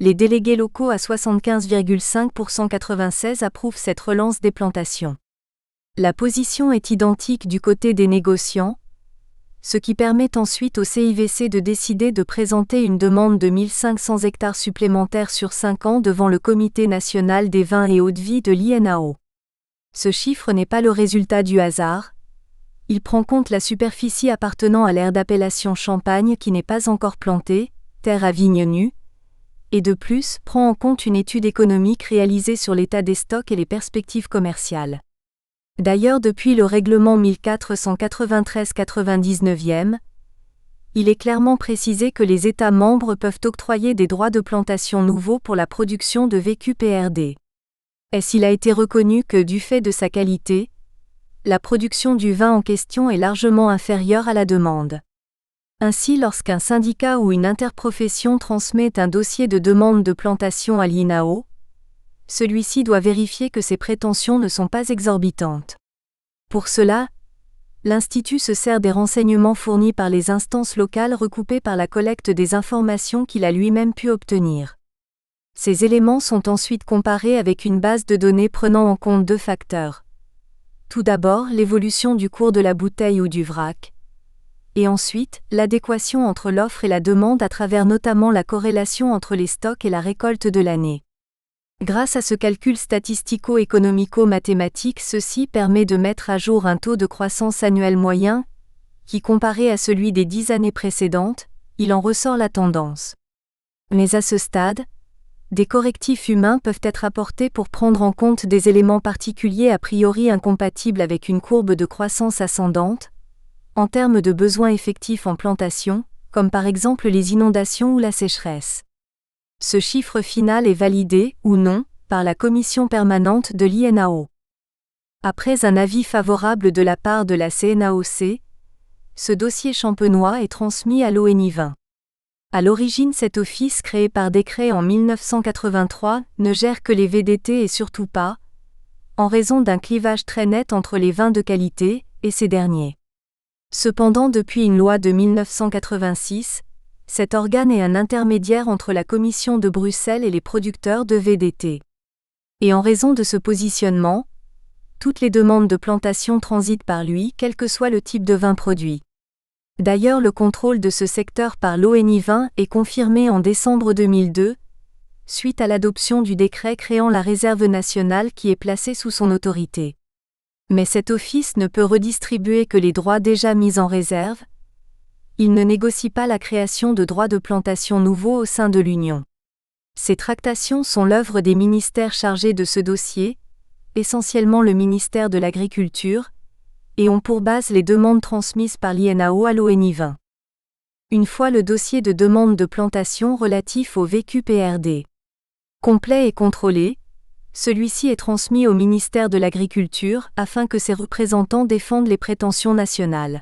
Les délégués locaux à 75,5% 96 approuvent cette relance des plantations. La position est identique du côté des négociants. ce qui permet ensuite au CIVC de décider de présenter une demande de 1500 hectares supplémentaires sur 5 ans devant le Comité national des vins et eaux-de-vie de l'INAO. Ce chiffre n'est pas le résultat du hasard. Il prend compte la superficie appartenant à l'aire d'appellation Champagne qui n'est pas encore plantée, terre à vigne nue, et de plus prend en compte une étude économique réalisée sur l'état des stocks et les perspectives commerciales. D'ailleurs, depuis le règlement 1493/99, il est clairement précisé que les États membres peuvent octroyer des droits de plantation nouveaux pour la production de VQPRD. Il a été reconnu que, du fait de sa qualité, la production du vin en question est largement inférieure à la demande. Ainsi, lorsqu'un syndicat ou une interprofession transmet un dossier de demande de plantation à l'INAO, celui-ci doit vérifier que ses prétentions ne sont pas exorbitantes. Pour cela, l'Institut se sert des renseignements fournis par les instances locales recoupés par la collecte des informations qu'il a lui-même pu obtenir. Ces éléments sont ensuite comparés avec une base de données prenant en compte 2 facteurs. Tout d'abord, l'évolution du cours de la bouteille ou du vrac, et ensuite, l'adéquation entre l'offre et la demande à travers notamment la corrélation entre les stocks et la récolte de l'année. Grâce à ce calcul statistico-économico-mathématique, ceci permet de mettre à jour un taux de croissance annuel moyen, qui comparé à celui des 10 années précédentes, il en ressort la tendance. Mais à ce stade, des correctifs humains peuvent être apportés pour prendre en compte des éléments particuliers a priori incompatibles avec une courbe de croissance ascendante, en termes de besoins effectifs en plantation, comme par exemple les inondations ou la sécheresse. Ce chiffre final est validé, ou non, par la commission permanente de l'INAO. Après un avis favorable de la part de la CNAOC, ce dossier champenois est transmis à l'ONI20. À l'origine, cet office créé par décret en 1983 ne gère que les VDT et surtout pas, en raison d'un clivage très net entre les vins de qualité et ces derniers. Cependant, depuis une loi de 1986, cet organe est un intermédiaire entre la Commission de Bruxelles et les producteurs de VDT. Et en raison de ce positionnement, toutes les demandes de plantation transitent par lui, quel que soit le type de vin produit. D'ailleurs, le contrôle de ce secteur par l'ONI20 est confirmé en décembre 2002, suite à l'adoption du décret créant la réserve nationale qui est placée sous son autorité. Mais cet office ne peut redistribuer que les droits déjà mis en réserve. Il ne négocie pas la création de droits de plantation nouveaux au sein de l'Union. Ces tractations sont l'œuvre des ministères chargés de ce dossier, essentiellement le ministère de l'Agriculture, et ont pour base les demandes transmises par l'INAO à l'ONI20. Une fois le dossier de demande de plantation relatif au VQPRD complet et contrôlé, celui-ci est transmis au ministère de l'Agriculture afin que ses représentants défendent les prétentions nationales.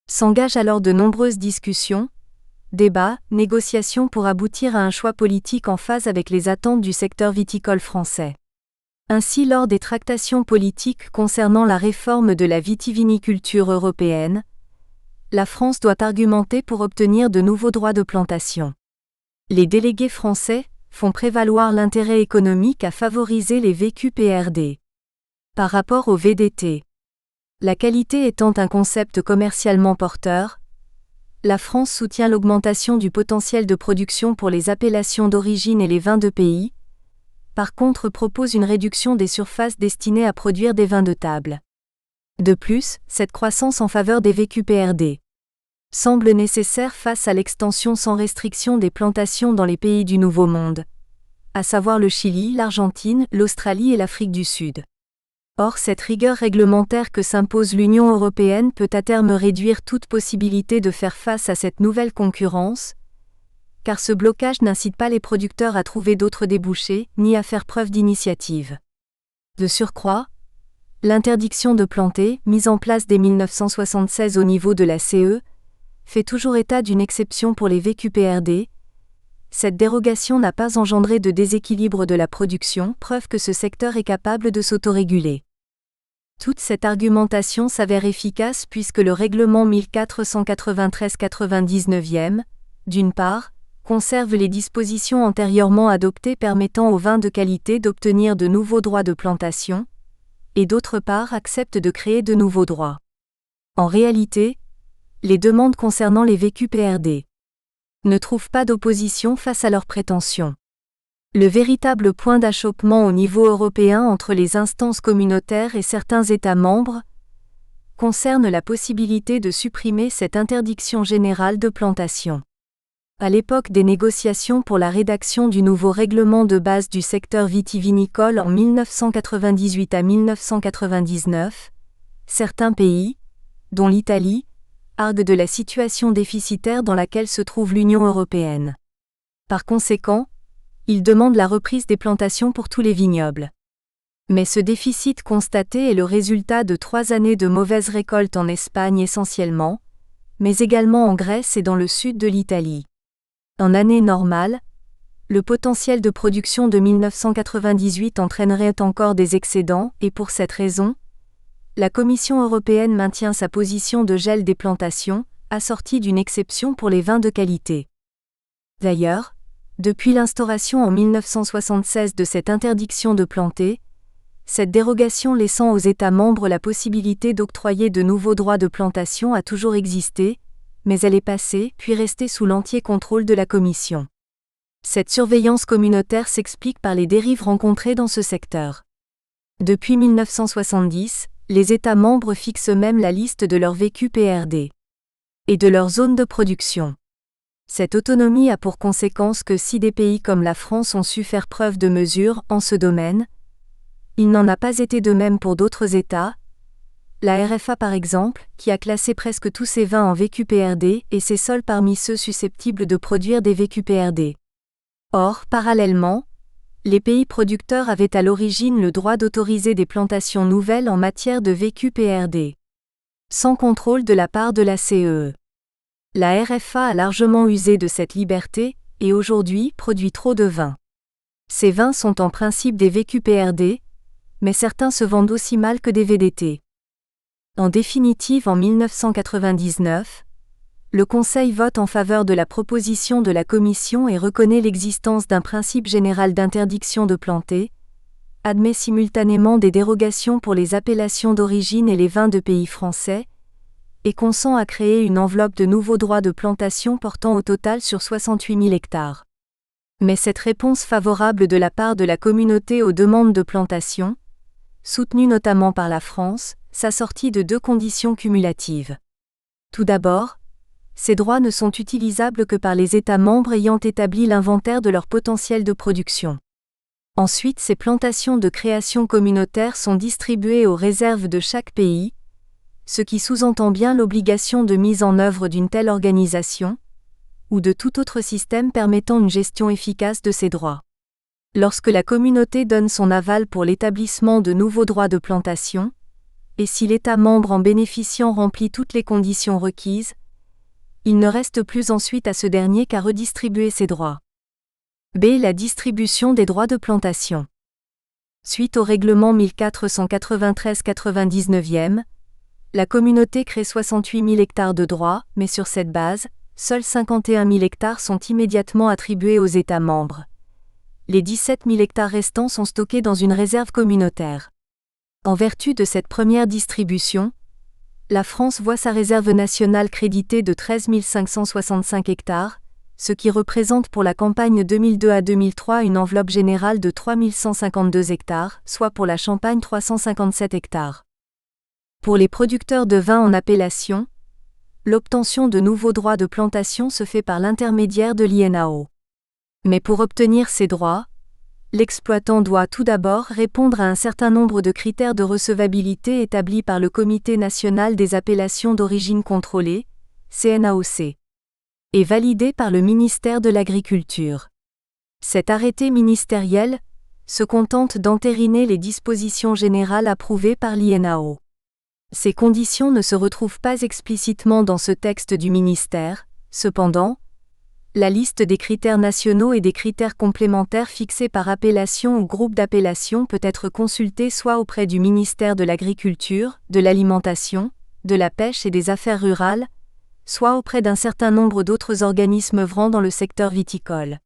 S'engagent alors de nombreuses discussions, débats, négociations pour aboutir à un choix politique en phase avec les attentes du secteur viticole français. Ainsi, lors des tractations politiques concernant la réforme de la vitiviniculture européenne, la France doit argumenter pour obtenir de nouveaux droits de plantation. Les délégués français font prévaloir l'intérêt économique à favoriser les VQPRD par rapport aux VDT. La qualité étant un concept commercialement porteur, la France soutient l'augmentation du potentiel de production pour les appellations d'origine et les vins de pays, par contre propose une réduction des surfaces destinées à produire des vins de table. De plus, cette croissance en faveur des VQPRD semble nécessaire face à l'extension sans restriction des plantations dans les pays du Nouveau Monde, à savoir le Chili, l'Argentine, l'Australie et l'Afrique du Sud. Or, cette rigueur réglementaire que s'impose l'Union européenne peut à terme réduire toute possibilité de faire face à cette nouvelle concurrence, car ce blocage n'incite pas les producteurs à trouver d'autres débouchés, ni à faire preuve d'initiative. De surcroît, l'interdiction de planter, mise en place dès 1976 au niveau de la CE, fait toujours état d'une exception pour les VQPRD. Cette dérogation n'a pas engendré de déséquilibre de la production, preuve que ce secteur est capable de s'autoréguler. Toute cette argumentation s'avère efficace puisque le règlement 1493/99, d'une part, conserve les dispositions antérieurement adoptées permettant aux vins de qualité d'obtenir de nouveaux droits de plantation, et d'autre part accepte de créer de nouveaux droits. En réalité, les demandes concernant les VQPRD ne trouvent pas d'opposition face à leurs prétentions. Le véritable point d'achoppement au niveau européen entre les instances communautaires et certains États membres concerne la possibilité de supprimer cette interdiction générale de plantation. À l'époque des négociations pour la rédaction du nouveau règlement de base du secteur vitivinicole en 1998 à 1999, certains pays, dont l'Italie, arguent de la situation déficitaire dans laquelle se trouve l'Union européenne. Par conséquent, ils demandent la reprise des plantations pour tous les vignobles. Mais ce déficit constaté est le résultat de 3 années de mauvaises récoltes en Espagne essentiellement, mais également en Grèce et dans le sud de l'Italie. En année normale, le potentiel de production de 1998 entraînerait encore des excédents et pour cette raison, la Commission européenne maintient sa position de gel des plantations, assortie d'une exception pour les vins de qualité. D'ailleurs, depuis l'instauration en 1976 de cette interdiction de planter, cette dérogation laissant aux États membres la possibilité d'octroyer de nouveaux droits de plantation a toujours existé, mais elle est passée puis restée sous l'entier contrôle de la Commission. Cette surveillance communautaire s'explique par les dérives rencontrées dans ce secteur. Depuis 1970, les États membres fixent même la liste de leurs VQPRD et de leurs zones de production. Cette autonomie a pour conséquence que si des pays comme la France ont su faire preuve de mesure en ce domaine, il n'en a pas été de même pour d'autres États. La RFA par exemple, qui a classé presque tous ses vins en VQPRD et c'est seul parmi ceux susceptibles de produire des VQPRD. Or, parallèlement, les pays producteurs avaient à l'origine le droit d'autoriser des plantations nouvelles en matière de VQPRD, sans contrôle de la part de la CEE. La RFA a largement usé de cette liberté et aujourd'hui produit trop de vins. Ces vins sont en principe des VQPRD, mais certains se vendent aussi mal que des VDT. En définitive, en 1999, le Conseil vote en faveur de la proposition de la Commission et reconnaît l'existence d'un principe général d'interdiction de planter, admet simultanément des dérogations pour les appellations d'origine et les vins de pays français, et consent à créer une enveloppe de nouveaux droits de plantation portant au total sur 68 000 hectares. Mais cette réponse favorable de la part de la communauté aux demandes de plantation, soutenue notamment par la France, s'assortit de 2 conditions cumulatives. Tout d'abord, ces droits ne sont utilisables que par les États membres ayant établi l'inventaire de leur potentiel de production. Ensuite, ces plantations de création communautaire sont distribuées aux réserves de chaque pays, ce qui sous-entend bien l'obligation de mise en œuvre d'une telle organisation, ou de tout autre système permettant une gestion efficace de ces droits. Lorsque la communauté donne son aval pour l'établissement de nouveaux droits de plantation, et si l'État membre en bénéficiant remplit toutes les conditions requises, il ne reste plus ensuite à ce dernier qu'à redistribuer ces droits. B. La distribution des droits de plantation. Suite au règlement 1493-99e, la communauté crée 68 000 hectares de droits, mais sur cette base, seuls 51 000 hectares sont immédiatement attribués aux États membres. Les 17 000 hectares restants sont stockés dans une réserve communautaire. En vertu de cette première distribution, la France voit sa réserve nationale créditée de 13 565 hectares, ce qui représente pour la campagne 2002 à 2003 une enveloppe générale de 3 152 hectares, soit pour la Champagne 357 hectares. Pour les producteurs de vins en appellation, l'obtention de nouveaux droits de plantation se fait par l'intermédiaire de l'INAO. Mais pour obtenir ces droits, l'exploitant doit tout d'abord répondre à un certain nombre de critères de recevabilité établis par le Comité national des appellations d'origine contrôlée, CNAOC, et validés par le ministère de l'Agriculture. Cet arrêté ministériel se contente d'entériner les dispositions générales approuvées par l'INAO. Ces conditions ne se retrouvent pas explicitement dans ce texte du ministère, cependant, la liste des critères nationaux et des critères complémentaires fixés par appellation ou groupe d'appellation peut être consultée soit auprès du ministère de l'Agriculture, de l'Alimentation, de la Pêche et des Affaires rurales, soit auprès d'un certain nombre d'autres organismes œuvrant dans le secteur viticole.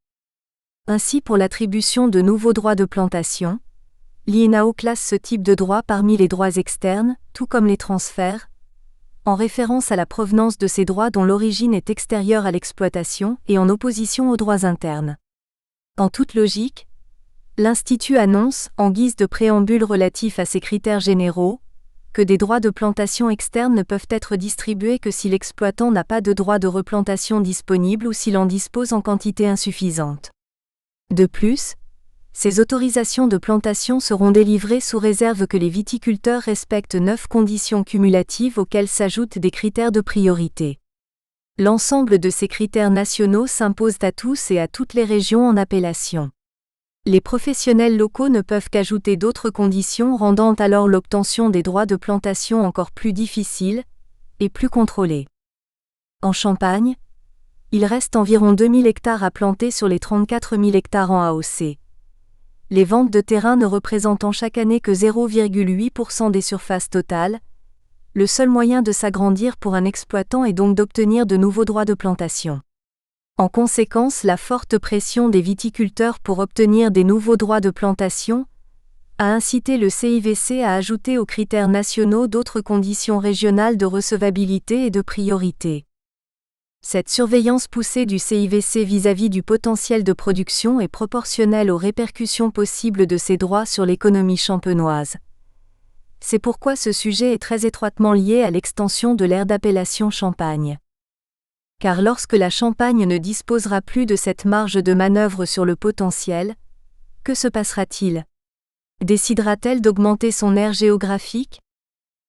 Ainsi, pour l'attribution de nouveaux droits de plantation, l'INAO classe ce type de droits parmi les droits externes, tout comme les transferts, en référence à la provenance de ces droits dont l'origine est extérieure à l'exploitation et en opposition aux droits internes. En toute logique, l'Institut annonce, en guise de préambule relatif à ces critères généraux, que des droits de plantation externes ne peuvent être distribués que si l'exploitant n'a pas de droit de replantation disponible ou s'il en dispose en quantité insuffisante. De plus, ces autorisations de plantation seront délivrées sous réserve que les viticulteurs respectent 9 conditions cumulatives auxquelles s'ajoutent des critères de priorité. L'ensemble de ces critères nationaux s'imposent à tous et à toutes les régions en appellation. Les professionnels locaux ne peuvent qu'ajouter d'autres conditions rendant alors l'obtention des droits de plantation encore plus difficile et plus contrôlée. En Champagne, il reste environ 2000 hectares à planter sur les 34 000 hectares en AOC. Les ventes de terrain ne représentant chaque année que 0,8% des surfaces totales, le seul moyen de s'agrandir pour un exploitant est donc d'obtenir de nouveaux droits de plantation. En conséquence, la forte pression des viticulteurs pour obtenir des nouveaux droits de plantation a incité le CIVC à ajouter aux critères nationaux d'autres conditions régionales de recevabilité et de priorité. Cette surveillance poussée du CIVC vis-à-vis du potentiel de production est proportionnelle aux répercussions possibles de ces droits sur l'économie champenoise. C'est pourquoi ce sujet est très étroitement lié à l'extension de l'aire d'appellation Champagne. Car lorsque la Champagne ne disposera plus de cette marge de manœuvre sur le potentiel, que se passera-t-il ? Décidera-t-elle d'augmenter son aire géographique ?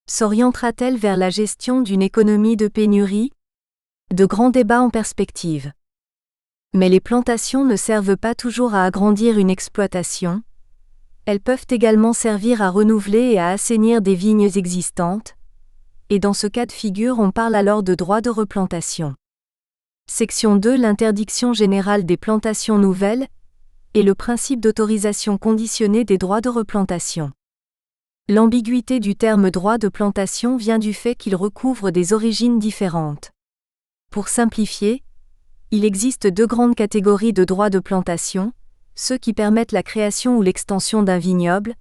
S'orientera-t-elle vers la gestion d'une économie de pénurie ? De grands débats en perspective. Mais les plantations ne servent pas toujours à agrandir une exploitation, elles peuvent également servir à renouveler et à assainir des vignes existantes, et dans ce cas de figure on parle alors de droit de replantation. Section 2 L'interdiction générale des plantations nouvelles et le principe d'autorisation conditionnée des droits de replantation. L'ambiguïté du terme droit de plantation vient du fait qu'il recouvre des origines différentes. Pour simplifier, il existe 2 grandes catégories de droits de plantation, ceux qui permettent la création ou l'extension d'un vignoble,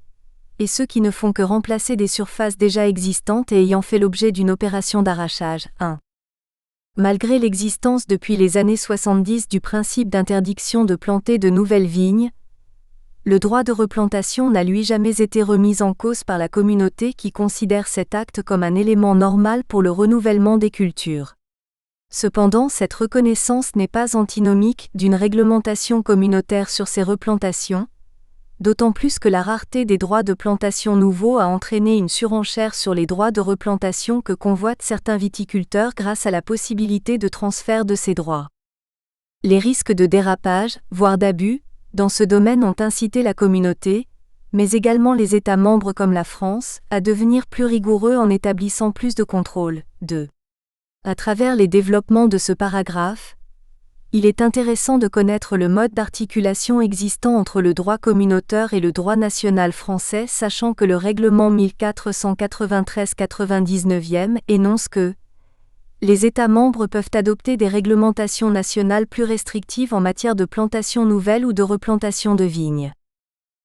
et ceux qui ne font que remplacer des surfaces déjà existantes et ayant fait l'objet d'une opération d'arrachage. 1. Malgré l'existence depuis les années 70 du principe d'interdiction de planter de nouvelles vignes, le droit de replantation n'a lui jamais été remis en cause par la communauté qui considère cet acte comme un élément normal pour le renouvellement des cultures. Cependant, cette reconnaissance n'est pas antinomique d'une réglementation communautaire sur ces replantations, d'autant plus que la rareté des droits de plantation nouveaux a entraîné une surenchère sur les droits de replantation que convoitent certains viticulteurs grâce à la possibilité de transfert de ces droits. Les risques de dérapage, voire d'abus, dans ce domaine ont incité la communauté, mais également les États membres comme la France, à devenir plus rigoureux en établissant plus de contrôle. 2. À travers les développements de ce paragraphe, il est intéressant de connaître le mode d'articulation existant entre le droit communautaire et le droit national français, sachant que le règlement 1493/99 énonce que les États membres peuvent adopter des réglementations nationales plus restrictives en matière de plantation nouvelle ou de replantation de vignes.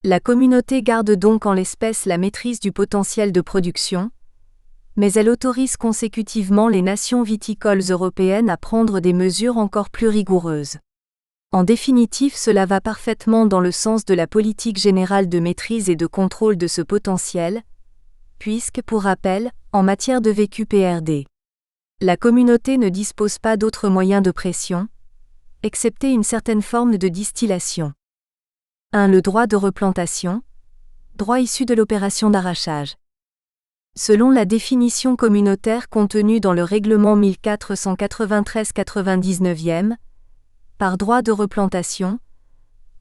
La communauté garde donc en l'espèce la maîtrise du potentiel de production, mais elle autorise consécutivement les nations viticoles européennes à prendre des mesures encore plus rigoureuses. En définitive, cela va parfaitement dans le sens de la politique générale de maîtrise et de contrôle de ce potentiel, puisque, pour rappel, en matière de VQPRD, la communauté ne dispose pas d'autres moyens de pression, excepté une certaine forme de distillation. 1. Le droit de replantation, droit issu de l'opération d'arrachage. Selon la définition communautaire contenue dans le règlement 1493/99, par droit de replantation,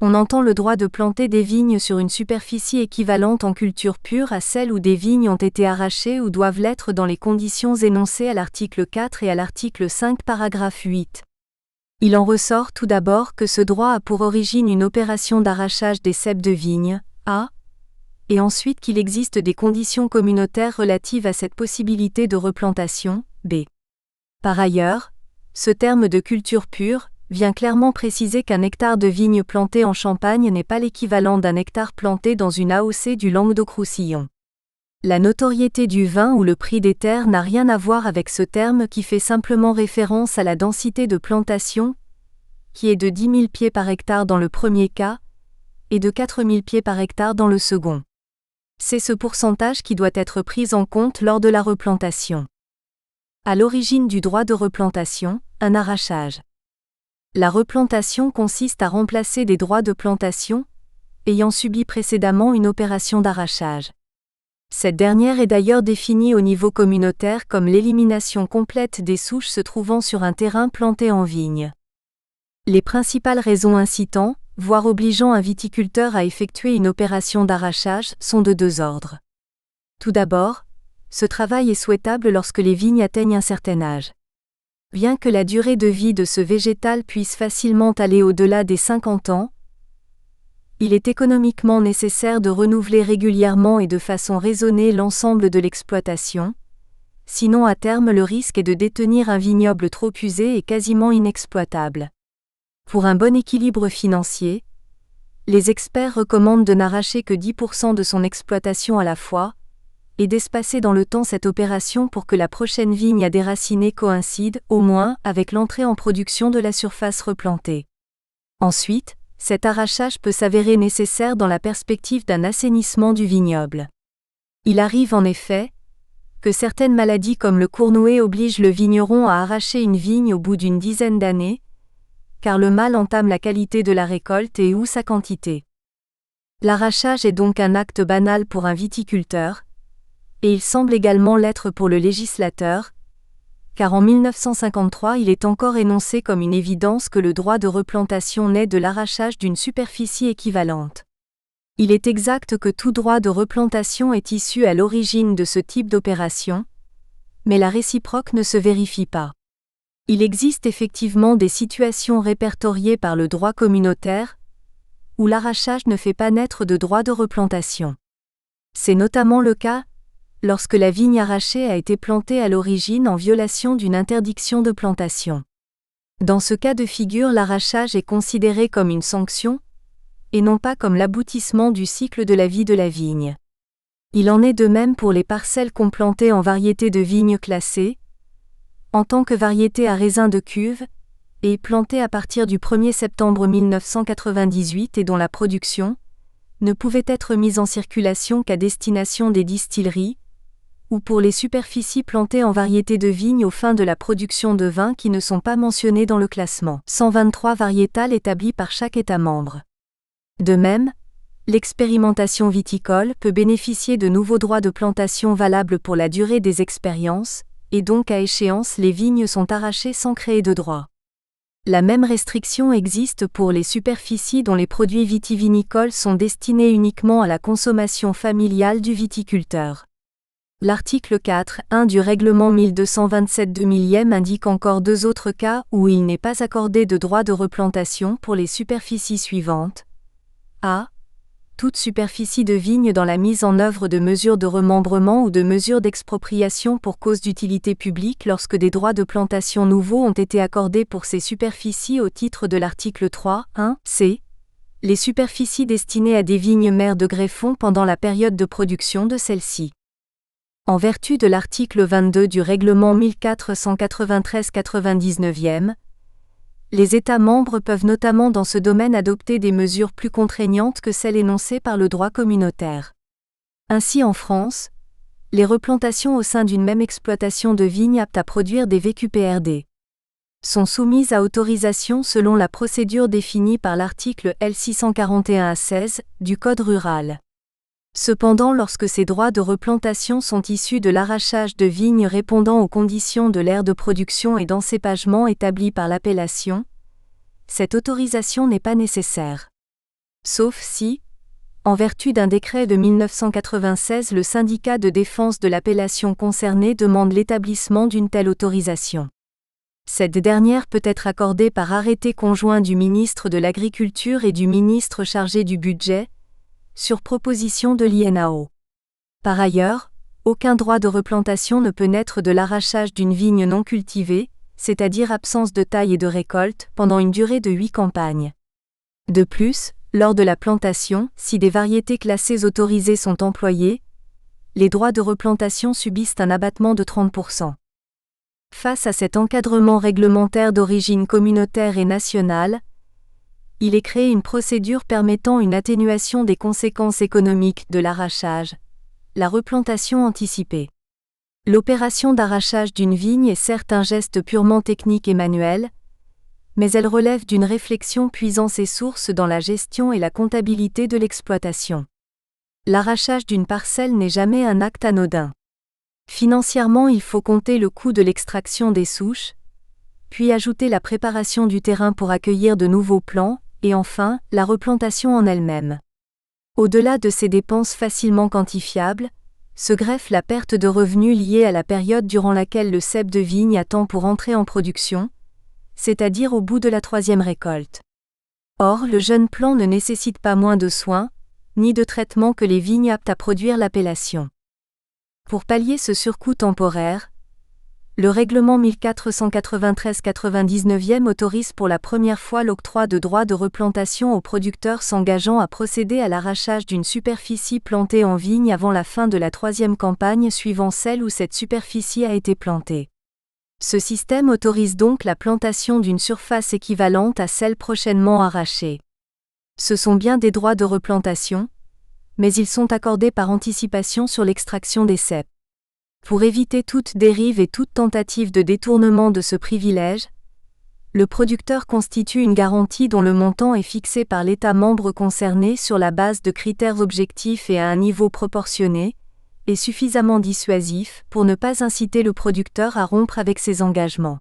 on entend le droit de planter des vignes sur une superficie équivalente en culture pure à celle où des vignes ont été arrachées ou doivent l'être dans les conditions énoncées à l'article 4 et à l'article 5 paragraphe 8. Il en ressort tout d'abord que ce droit a pour origine une opération d'arrachage des ceps de vigne, A, et ensuite qu'il existe des conditions communautaires relatives à cette possibilité de replantation, B. Par ailleurs, ce terme de culture pure vient clairement préciser qu'un hectare de vigne planté en Champagne n'est pas l'équivalent d'un hectare planté dans une AOC du Languedoc-Roussillon. La notoriété du vin ou le prix des terres n'a rien à voir avec ce terme qui fait simplement référence à la densité de plantation, qui est de 10 000 pieds par hectare dans le premier cas, et de 4 000 pieds par hectare dans le second. C'est ce pourcentage qui doit être pris en compte lors de la replantation. À l'origine du droit de replantation, un arrachage. La replantation consiste à remplacer des droits de plantation, ayant subi précédemment une opération d'arrachage. Cette dernière est d'ailleurs définie au niveau communautaire comme l'élimination complète des souches se trouvant sur un terrain planté en vigne. Les principales raisons incitant, voire obligeant un viticulteur à effectuer une opération d'arrachage, sont de deux ordres. Tout d'abord, ce travail est souhaitable lorsque les vignes atteignent un certain âge. Bien que la durée de vie de ce végétal puisse facilement aller au-delà des 50 ans, il est économiquement nécessaire de renouveler régulièrement et de façon raisonnée l'ensemble de l'exploitation, sinon à terme le risque est de détenir un vignoble trop usé et quasiment inexploitable. Pour un bon équilibre financier, les experts recommandent de n'arracher que 10% de son exploitation à la fois, et d'espacer dans le temps cette opération pour que la prochaine vigne à déraciner coïncide, au moins, avec l'entrée en production de la surface replantée. Ensuite, cet arrachage peut s'avérer nécessaire dans la perspective d'un assainissement du vignoble. Il arrive en effet que certaines maladies comme le cournouet obligent le vigneron à arracher une vigne au bout d'une dizaine d'années, car le mal entame la qualité de la récolte et ou sa quantité. L'arrachage est donc un acte banal pour un viticulteur, et il semble également l'être pour le législateur, car en 1953 il est encore énoncé comme une évidence que le droit de replantation naît de l'arrachage d'une superficie équivalente. Il est exact que tout droit de replantation est issu à l'origine de ce type d'opération, mais la réciproque ne se vérifie pas. Il existe effectivement des situations répertoriées par le droit communautaire, où l'arrachage ne fait pas naître de droit de replantation. C'est notamment le cas lorsque la vigne arrachée a été plantée à l'origine en violation d'une interdiction de plantation. Dans ce cas de figure, l'arrachage est considéré comme une sanction, et non pas comme l'aboutissement du cycle de la vie de la vigne. Il en est de même pour les parcelles complantées en variétés de vignes classées, en tant que variétés à raisin de cuve, et plantées à partir du 1er septembre 1998 et dont la production ne pouvait être mise en circulation qu'à destination des distilleries, ou pour les superficies plantées en variétés de vignes aux fins de la production de vin qui ne sont pas mentionnées dans le classement 123 variétal établi par chaque État membre. De même, l'expérimentation viticole peut bénéficier de nouveaux droits de plantation valables pour la durée des expériences, et donc à échéance les vignes sont arrachées sans créer de droit. La même restriction existe pour les superficies dont les produits vitivinicoles sont destinés uniquement à la consommation familiale du viticulteur. L'article 4.1 du règlement 1227/2000 indique encore deux autres cas où il n'est pas accordé de droit de replantation pour les superficies suivantes. A. Toute superficie de vigne dans la mise en œuvre de mesures de remembrement ou de mesures d'expropriation pour cause d'utilité publique lorsque des droits de plantation nouveaux ont été accordés pour ces superficies au titre de l'article 3.1. C. Les superficies destinées à des vignes mères de greffons pendant la période de production de celles-ci. En vertu de l'article 22 du règlement 1493/99, les États membres peuvent notamment dans ce domaine adopter des mesures plus contraignantes que celles énoncées par le droit communautaire. Ainsi en France, les replantations au sein d'une même exploitation de vignes aptes à produire des VQPRD sont soumises à autorisation selon la procédure définie par l'article L641-16 du Code rural. Cependant, lorsque ces droits de replantation sont issus de l'arrachage de vignes répondant aux conditions de l'aire de production et d'encépagement établies par l'appellation, cette autorisation n'est pas nécessaire. Sauf si, en vertu d'un décret de 1996, le syndicat de défense de l'appellation concernée demande l'établissement d'une telle autorisation. Cette dernière peut être accordée par arrêté conjoint du ministre de l'Agriculture et du ministre chargé du Budget, sur proposition de l'INAO. Par ailleurs, aucun droit de replantation ne peut naître de l'arrachage d'une vigne non cultivée, c'est-à-dire absence de taille et de récolte, pendant une durée de 8 campagnes. De plus, lors de la plantation, si des variétés classées autorisées sont employées, les droits de replantation subissent un abattement de 30%. Face à cet encadrement réglementaire d'origine communautaire et nationale, il est créé une procédure permettant une atténuation des conséquences économiques de l'arrachage, la replantation anticipée. L'opération d'arrachage d'une vigne est certes un geste purement technique et manuel, mais elle relève d'une réflexion puisant ses sources dans la gestion et la comptabilité de l'exploitation. L'arrachage d'une parcelle n'est jamais un acte anodin. Financièrement, il faut compter le coût de l'extraction des souches, puis ajouter la préparation du terrain pour accueillir de nouveaux plants, et enfin, la replantation en elle-même. Au-delà de ces dépenses facilement quantifiables, se greffe la perte de revenus liée à la période durant laquelle le cep de vigne attend pour entrer en production, c'est-à-dire au bout de la 3e récolte. Or, le jeune plant ne nécessite pas moins de soins, ni de traitement que les vignes aptes à produire l'appellation. Pour pallier ce surcoût temporaire, le règlement 1493/99 autorise pour la première fois l'octroi de droits de replantation aux producteurs s'engageant à procéder à l'arrachage d'une superficie plantée en vigne avant la fin de la 3e campagne suivant celle où cette superficie a été plantée. Ce système autorise donc la plantation d'une surface équivalente à celle prochainement arrachée. Ce sont bien des droits de replantation, mais ils sont accordés par anticipation sur l'extraction des ceps. Pour éviter toute dérive et toute tentative de détournement de ce privilège, le producteur constitue une garantie dont le montant est fixé par l'État membre concerné sur la base de critères objectifs et à un niveau proportionné, et suffisamment dissuasif pour ne pas inciter le producteur à rompre avec ses engagements.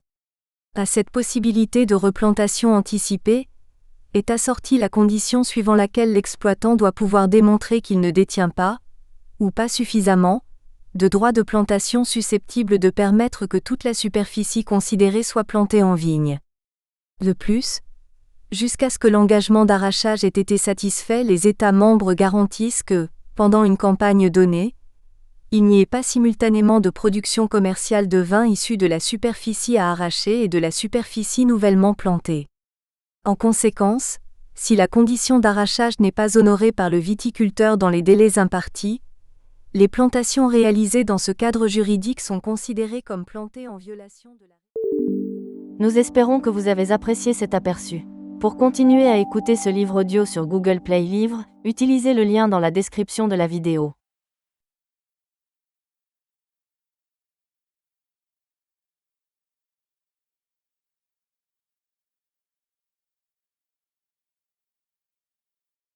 À cette possibilité de replantation anticipée, est assortie la condition suivant laquelle l'exploitant doit pouvoir démontrer qu'il ne détient pas, ou pas suffisamment, de droits de plantation susceptibles de permettre que toute la superficie considérée soit plantée en vigne. De plus, jusqu'à ce que l'engagement d'arrachage ait été satisfait, les États membres garantissent que, pendant une campagne donnée, il n'y ait pas simultanément de production commerciale de vin issue de la superficie à arracher et de la superficie nouvellement plantée. En conséquence, si la condition d'arrachage n'est pas honorée par le viticulteur dans les délais impartis, les plantations réalisées dans ce cadre juridique sont considérées comme plantées en violation de la... Nous espérons que vous avez apprécié cet aperçu. Pour continuer à écouter ce livre audio sur Google Play Livres, utilisez le lien dans la description de la vidéo.